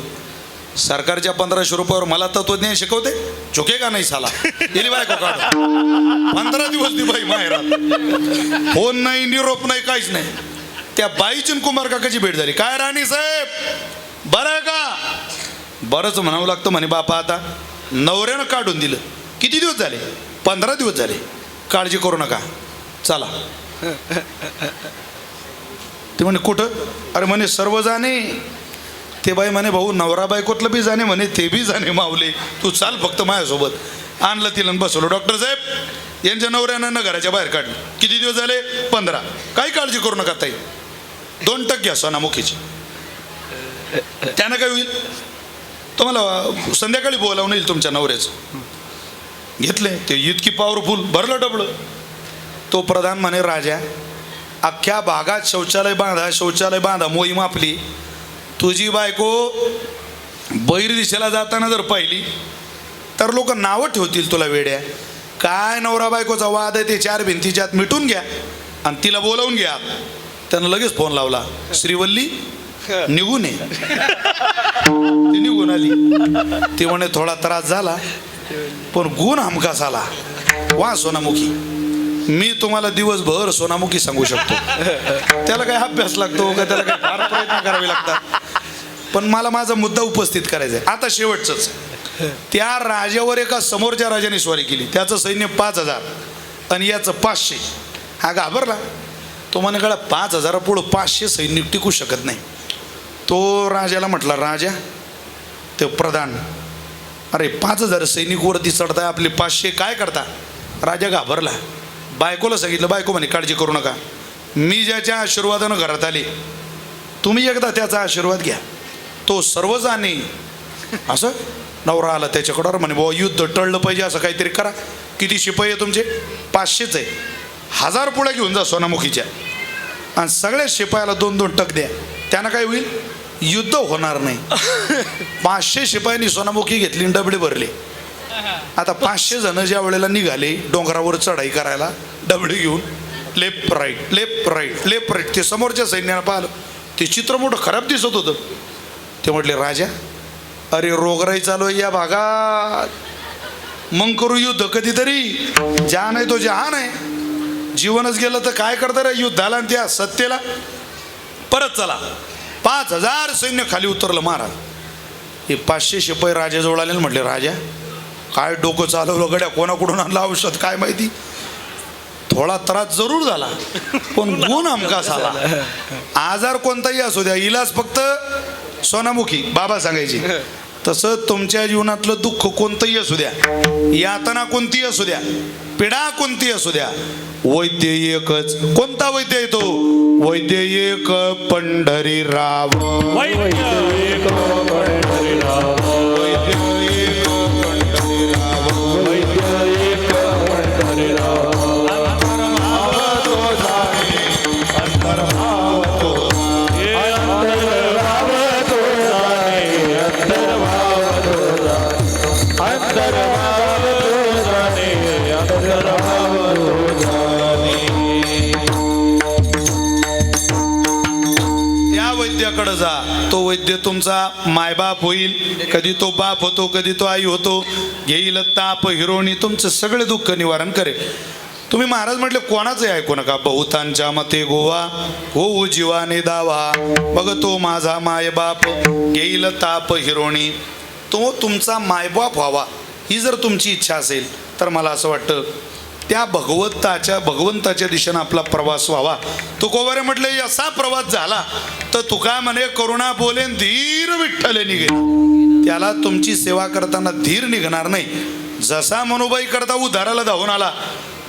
सरकारच्या 1500 रुपयावर मला तत्वज्ञान शिकवते, चुके का नाही साला. दिली बायको काढून. 15 दिवस ती बाई माहेरात, फोन नाही, निरोप नाही, काहीच नाही. त्या बाईची कुंभार काकाची भेट झाली. काय राणी साहेब बरं आहे का? बरंच म्हणावं लागतं म्हणे बापा. आता नवऱ्यानं काढून दिलं. किती दिवस झाले? 15 दिवस झाले. काळजी करू नका, चला. ते म्हणे कुठं? अरे म्हणे सर्व जाणे. ते बाई म्हणे भाऊ नवरा बायकोतलं बी जाणे म्हणे, ते बी जाणे मावले, तू चाल फक्त माझ्यासोबत. आणलं तिला बसवलं. डॉक्टर साहेब, यांच्या नवऱ्यानं ना घराच्या बाहेर काढलं. किती दिवस झाले? 15. काही काळजी करू नका ताई, 2 टक घ्या सोनामुखीची. त्यानं काय होईल? तुम्हाला संध्याकाळी बोलावून येईल तुमच्या नवऱ्याचं. घेतले ते इतकी पॉवरफुल, भरलं डबलं. तो प्रधान म्हणे राजा, अख्ख्या भागात शौचालय बांधा, शौचालय बांधा मोहीम आपली. तुझी बायको बैर दिशेला जाताना जर पाहिली तर लोक नावं ठेवतील तुला वेड्या. काय नवरा बायकोचा वाद आहे ते 4 भिंतीच्या आत मिटून घ्या आणि तिला बोलावून घ्या. त्यानं लगेच फोन लावला, श्रीवल्ली निघून ये. ती निघून आली. ती म्हणे थोडा त्रास झाला पण गुण हमखास आला. वा सोनामुखी, मी तुम्हाला दिवसभर सोनामुखी सांगू शकतो. त्याला काय अभ्यास लागतो का, त्याला काय फार प्रयत्न करावे लागतात. पण मला माझा मुद्दा उपस्थित करायचा आहे. आता शेवटचंच, त्या राजावर एका समोरच्या राजाने स्वारी केली. त्याचं सैन्य 5000 आणि याचं 500. हा घाबरला. तो म्हणे गळा 5000 पुढं 500 सैनिक टिकू शकत नाही. तो राजाला म्हटला, राजा ते प्रधान, अरे 5000 सैनिक वरती चढताय, आपले 500 काय करता. राजा घाबरला. बायकोला सांगितलं. बायको म्हणे काळजी करू नका, मी ज्याच्या आशीर्वादानं घरात आले तुम्ही एकदा त्याचा आशीर्वाद घ्या, तो सर्व जाणे. असं नवरा आला त्याच्याकडं. म्हणे बुवा युद्ध टळलं पाहिजे, असं काहीतरी करा. किती शिपाई आहे तुमचे. 500च आहे. 1000 पुढे घेऊन जा सोनामुखीच्या आणि सगळ्या शिपायाला 2-2 टक द्या. त्यानं काय होईल, युद्ध होणार नाही. 500 शिपायांनी सोनामुखी घेतली, डबडे भरले. आता 500 जण ज्या वेळेला निघाले डोंगरावर चढाई करायला डबडे घेऊन, left right left right left right. ते समोरच्या सैन्यानं पाहिलं, ते चित्र मोठं खराब दिसत होतं. ते म्हटले, राजा अरे रोगराई चालू आहे या भागात, मग करू युद्ध कधीतरी. जान आहे तो जहान आहे. जीवनच गेलं तर काय करता रे युद्धाला आणि त्या सत्तेला. परत चला. 5000 सैन्य खाली उतरलं महाराज. हे 500 शिपाई राजाजवळ आले. म्हटले, राजा काय डोकं चालवलं गड्या, कोणाकडून आणलं औषध काय माहिती. थोडा त्रास जरूर झाला पण गुण हमखास आला. आजार कोणताही असू द्या, इलाज फक्त सोनामुखी बाबा सांगायची. तसं तुमच्या जीवनातलं दुःख कोणतंही असू द्या, यातना कोणतीही असू द्या, पिढा कोणती असू द्या, वैद्य एकच. कोणता वैद्य येतो. वैद्य एक पंढरीराव. वैद्य एक पंढरीराव. वैद्य एक पंढरीराव. वैद्य एक पंढरीराव. अंतर्भाव तो जाणे, अंतर्भाव तो जाणे, अंतर्भाव तो जाणे, अंतर्भाव तो जाणे, अंतर्भाव तो जाणे, अंतर्भाव तो जाणे. त्या वैद्याकडे जा. तो वैद्य तुमचा मायबाप होईल. कधी तो बाप होतो, कधी तो आई होतो. घेईल ताप हिरोणी, तुमचं सगळे दुःख निवारण करेल. तुम्ही महाराज म्हटले कोणाचं ऐकू नका. बहुतांच्या मते गोवा होऊ जीवाने दावा, बघ तो माझा मायबाप घेईल ताप हिरोणी. तो तुमचा मायबाप व्हावा ही जर तुमची इच्छा असेल तर मला असं वाटतं त्या भगवंताच्या दिशेनं आपला प्रवास व्हावा. तो कोवारे म्हटले असा प्रवास झाला तर तुका म्हणे करुणा बोलेन धीर विठ्ठले निघेल. त्याला तुमची सेवा करताना धीर निघणार नाही. जसा मनुबाई करता उद्धाराला धावून आला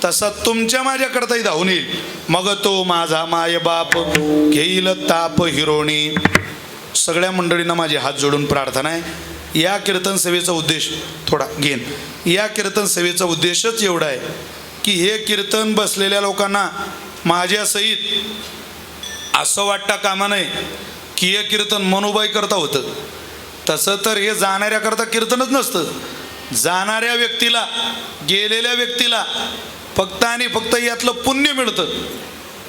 तसा तुमच्या माझ्याकरताही धावून येईल. मग तो माझा मायबाप घेईल ताप हिरोणी. सगळ्या मंडळींना माझे हात जोडून प्रार्थना आहे. या कीर्तन सेवेचा उद्देश थोडा घेईन. या कीर्तन सेवेचा उद्देशच एवढा आहे की हे कीर्तन बसलेल्या लोकांना माझ्यासहित असं वाटता कामा नये की हे कीर्तन मनुबाई करता होतं. तसं तर हे जाणाऱ्याकरता कीर्तनच नसतं. जाणाऱ्या व्यक्तीला, गेलेल्या व्यक्तीला फक्त आणि फक्त यातलं पुण्य मिळतं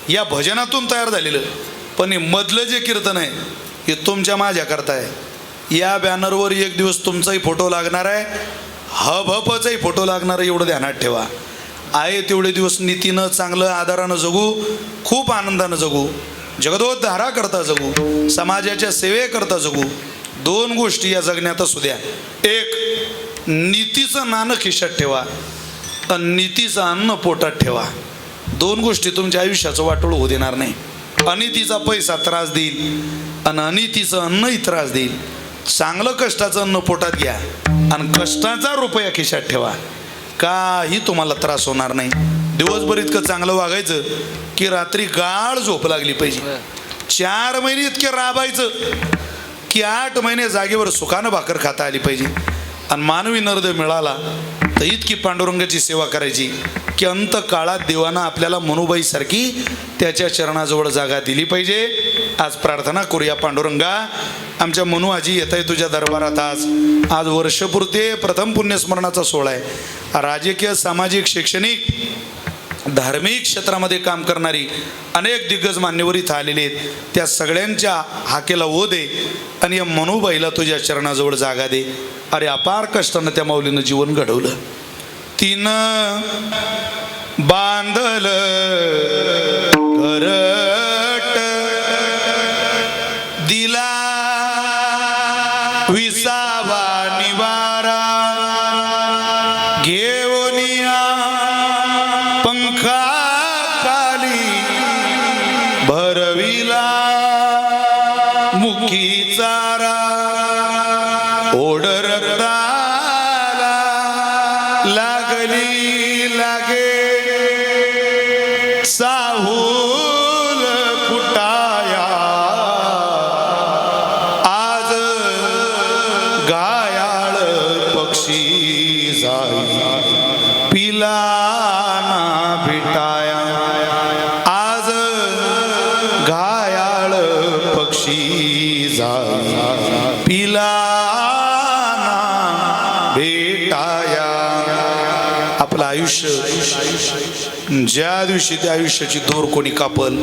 या भजनातून तयार झालेलं. पण हे मधलं जे कीर्तन आहे हे तुमच्या माझ्याकरता आहे. या बॅनरवर एक दिवस तुमचाही फोटो लागणार आहे, हबहपचाही फोटो लागणार आहे. एवढं ध्यानात ठेवा. आहे तेवढे दिवस नीतीनं, चांगलं, आदरानं जगू, खूप आनंदानं जगू, जगदोद्धारा करता जगू, समाजाच्या सेवेकरता जगू. 2 गोष्टी या जगण्यात असू द्या. एक, नीतीचं नाणं खिशात ठेवा आणि नीतीचं अन्न पोटात ठेवा. 2 गोष्टी तुमच्या आयुष्याचं वाटोळ होऊ देणार नाही. अनितीचा पैसा त्रास देईल आणि अनितीचं अन्नही त्रास देईल. चांगलं कष्टाचं अन्न पोटात घ्या आणि कष्टाचा रुपया खिशात ठेवा. काही तुम्हाला त्रास होणार नाही. दिवसभर इतकं चांगलं वागायचं की रात्री गाढ झोप लागली पाहिजे. 4 महिने इतके राबायचं की 8 महिने जागेवर सुखानं भाकर खाता आली पाहिजे. आणि मानवी नरद मिळाला तर इतकी पांडुरंगाची सेवा करायची की अंत काळात देवानं आपल्याला मनुबाईसारखी त्याच्या चरणाजवळ जागा दिली पाहिजे. आज प्रार्थना करूया, पांडुरंगा आमच्या मनू आजी येत आहे तुझ्या दरबारात आज वर्षपूर्ती प्रथम पुण्यस्मरणाचा सोहळा आहे. राजकीय, सामाजिक, शैक्षणिक, धार्मिक क्षेत्रामध्ये काम करणारी अनेक दिग्गज मान्यवर इथं आलेले आहेत. त्या सगळ्यांच्या हाकेला ओ दे आणि या मनूबाईला तुझ्या चरणाजवळ जागा दे. अरे अपार कष्टानं त्या माऊलीनं जीवन घडवलं. तिनं बांधल घरट दिला विसावा निवारा घेऊनिया पंखा खाली भरविला मुखी चारा ओढ रक्ताला लागली लागे साहूल कुटाया आज गायाळ पक्षी जाई पिला ना भेटाया आज घायाळ पक्षी जाई पिला ना भेटाया. आपलं आयुष्य ज्या दिवशी त्या आयुष्याची दोर कोणी कापल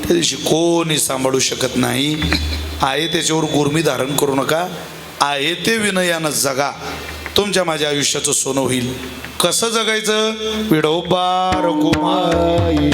त्या दिवशी कोणी सांभाळू शकत नाही. आहे त्याच्यावर गुरमी धारण करू नका. आहे ते विनयानं जगा. तुमच्या माझ्या आयुष्याचं सोनं होईल. कसं जगायचं? विडोबार कुमाई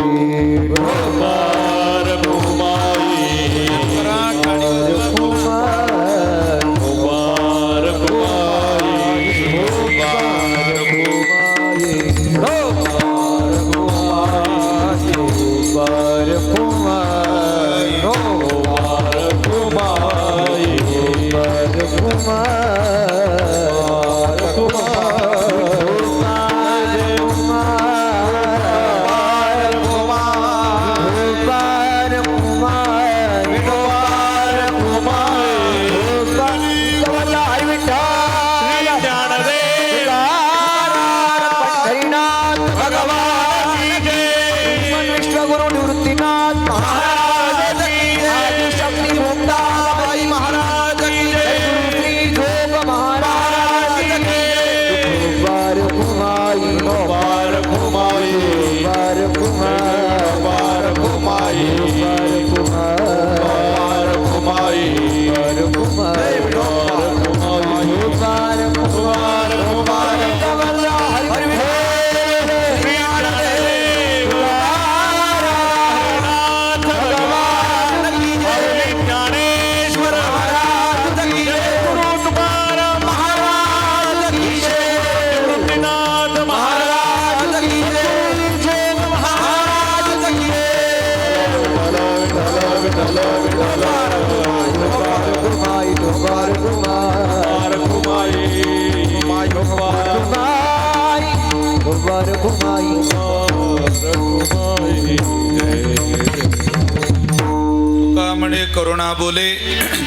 म्हणे करुणा बोले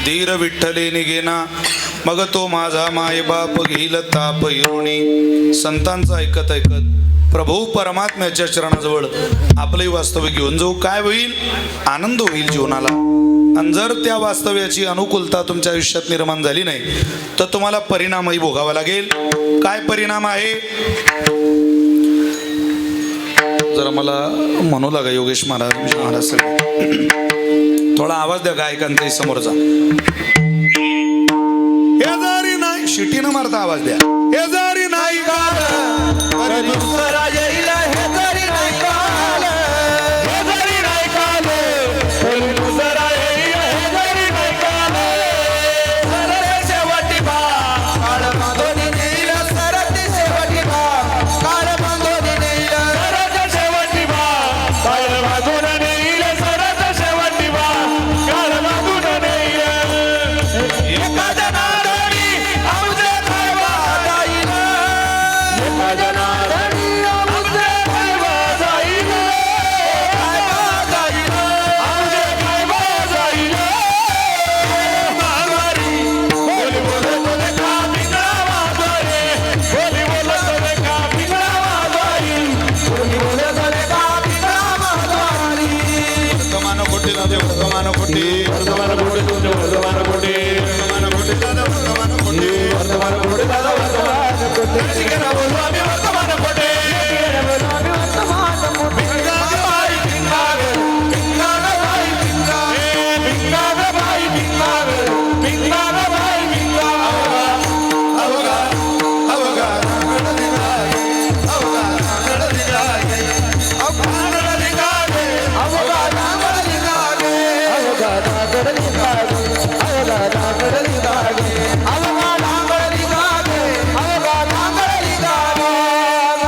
धीर विठ्ठले निघेना मग तो माझा माय बाप घेईल ताप येऊनी. संतांचं ऐकत ऐकत प्रभू परमात्म्याच्या चरणाजवळ आपलंही वास्तव्य घेऊन जाऊ. काय होईल? आनंद होईल जीवनाला. आणि जर त्या वास्तव्याची अनुकूलता तुमच्या आयुष्यात निर्माण झाली नाही तर तुम्हाला परिणामही भोगावा लागेल. काय परिणाम आहे? जरा मला म्हणू लागा योगेश महाराज थोडा आवाज द्या गायकांचाही समोरचा. हे जरी नाही शिटीनं मारता आवाज द्या. हे जरी नाही काल दुसरा येईल. हे जरी नाही काल हे जरी नाही काल दुसरा येईल. हे जरी नाही काल सरते शेवटी बा काळ बांधून नेईल. सरते शेवटी बा काळ बांधून नेईल. सरते शेवटी बा काळ बांधून नेईल. सरते शेवटी बा काळ बांधून नेईल. एका जनार्दनी आमचे सर्व जाईल. एका जनार्दनी गणतिकेला बोलू आम्ही वर्तमान कोठे भिंगागबाई भिंगाग भिंगागबाई भिंगाग भिंगागबाई भिंगाग भिंगागबाई भिंगाग अवघा अवघा अवघा गणतिकागे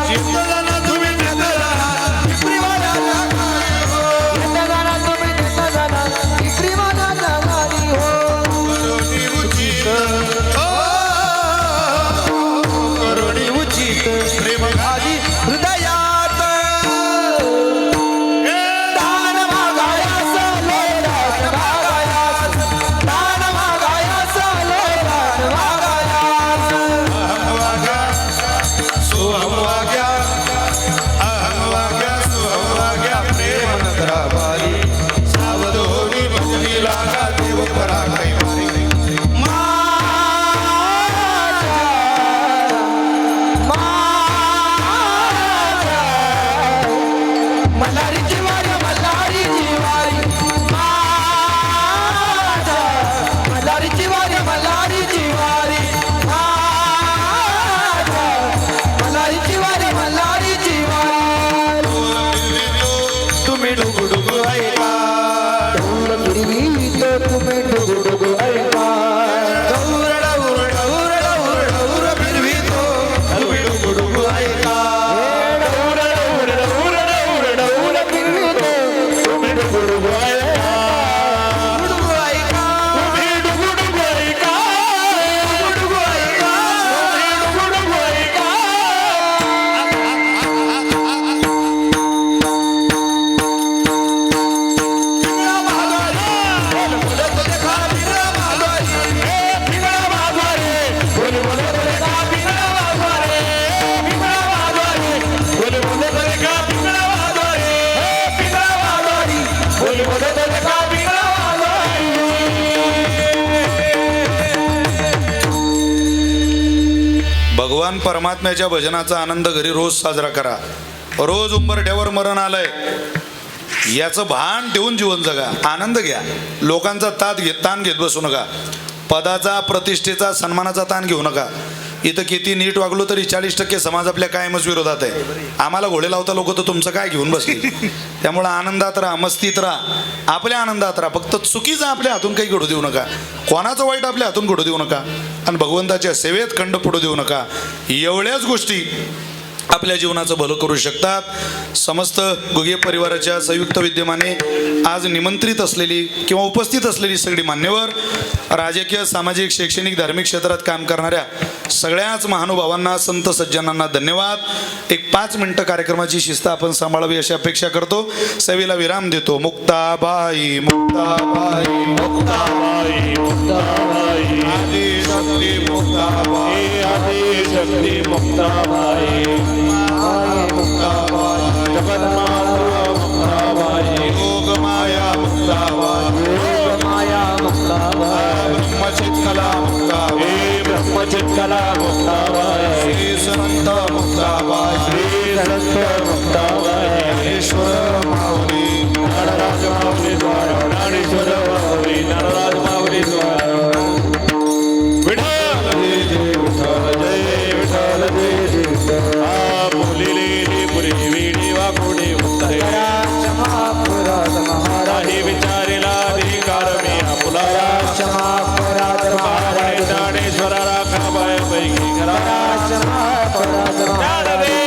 जिंदगाना तुम्ही नेताना विक्रीवाल्याला करोडी उचित करोडी उचित प्रेम घाली हृदयात दान मागायास लोरात मागायास दान मागायास लोरात मागायास अहम वाग्या सोहम वाग्या अहम वाग्या सोहम वाग्या प्रेम नगराबारी सावधोनी भजनी लागा देव परा कैवारी मल्हारी जिवारी मल्हारी जिवारी माझा मल्हारी जिवारी मल्हारी जिवारी माझा मल्हारी जिवारी मल्हारी जिवारी तुम्ही डुगुडुगु ऐका ढोल फिरवीतो तुम्ही डुगुडुगु ऐका डौरडा उरडा उरडा उरडा उर फिरवितो तुम्ही डुगुडुगु ऐका भगवान परमात्म्याच्या भजनाचा आनंद घरी रोज साजरा करा. रोज उंबरठ्यावर मरण आलंय याचं भान ठेवून जीवन जगा. आनंद घ्या. लोकांचा ताण घेत बसू नका. पदाचा प्रतिष्ठेचा सन्मानाचा ताण घेऊ नका. इथं किती नीट वागलो तरी 40% समाज आपल्या कायमच विरोधात आहे. आम्हाला घोडे लावता लोक तर तुमचं काय घेऊन बसले. त्यामुळं आनंदात राहा, मस्तीत राहा, आपल्या आनंदात राहा. फक्त चुकीचं आपल्या हातून काही घडू देऊ नका. कोणाचं वाईट आपल्या हातून घडू देऊ नका. आणि भगवंताच्या सेवेत खंड पडू देऊ नका. एवढ्याच गोष्टी आपल्या जीवनाचं भलं करू शकतात. समस्त गुगे परिवाराच्या संयुक्त विद्यमाने आज निमंत्रित असलेली किंवा उपस्थित असलेली सगळी मान्यवर, राजकीय, सामाजिक, शैक्षणिक, धार्मिक क्षेत्रात काम करणाऱ्या सगळ्याच महानुभावांना, संत सज्जनांना धन्यवाद. एक 5 मिनिटं कार्यक्रमाची शिस्त आपण सांभाळावी अशी अपेक्षा करतो. सेवेला विराम देतो. मुक्ताबाई मुक्ताबाई मुक्ताबाई मुक्ताबाई आदी शक्ती मुक्ताबाई आदि शक्ती मुक्ताबाई मुक्ताबाई जगन्माता मुक्ताबाई योगमाया मुक्ताबाई माया मुक्ताबाई ब्रह्मचित्कला मुक्ताबाई हे ब्रह्मचित्कला मुक्ताबाई श्री संत मुक्ताबाई श्री संत मुक्ताबाई ईश्वर माऊली नरराज माऊली द्वारा ज्ञानेश्वर माऊली नरराज माऊली द्वारा विठ्ठल जय विठ्ठल जय बोलिले पुरी विडी वाकोडे उत्तरे काही विचारिला अधिकार मी आपुला ज्ञानेश्वरा राखा बाय पैकी घरा ज्ञानदेव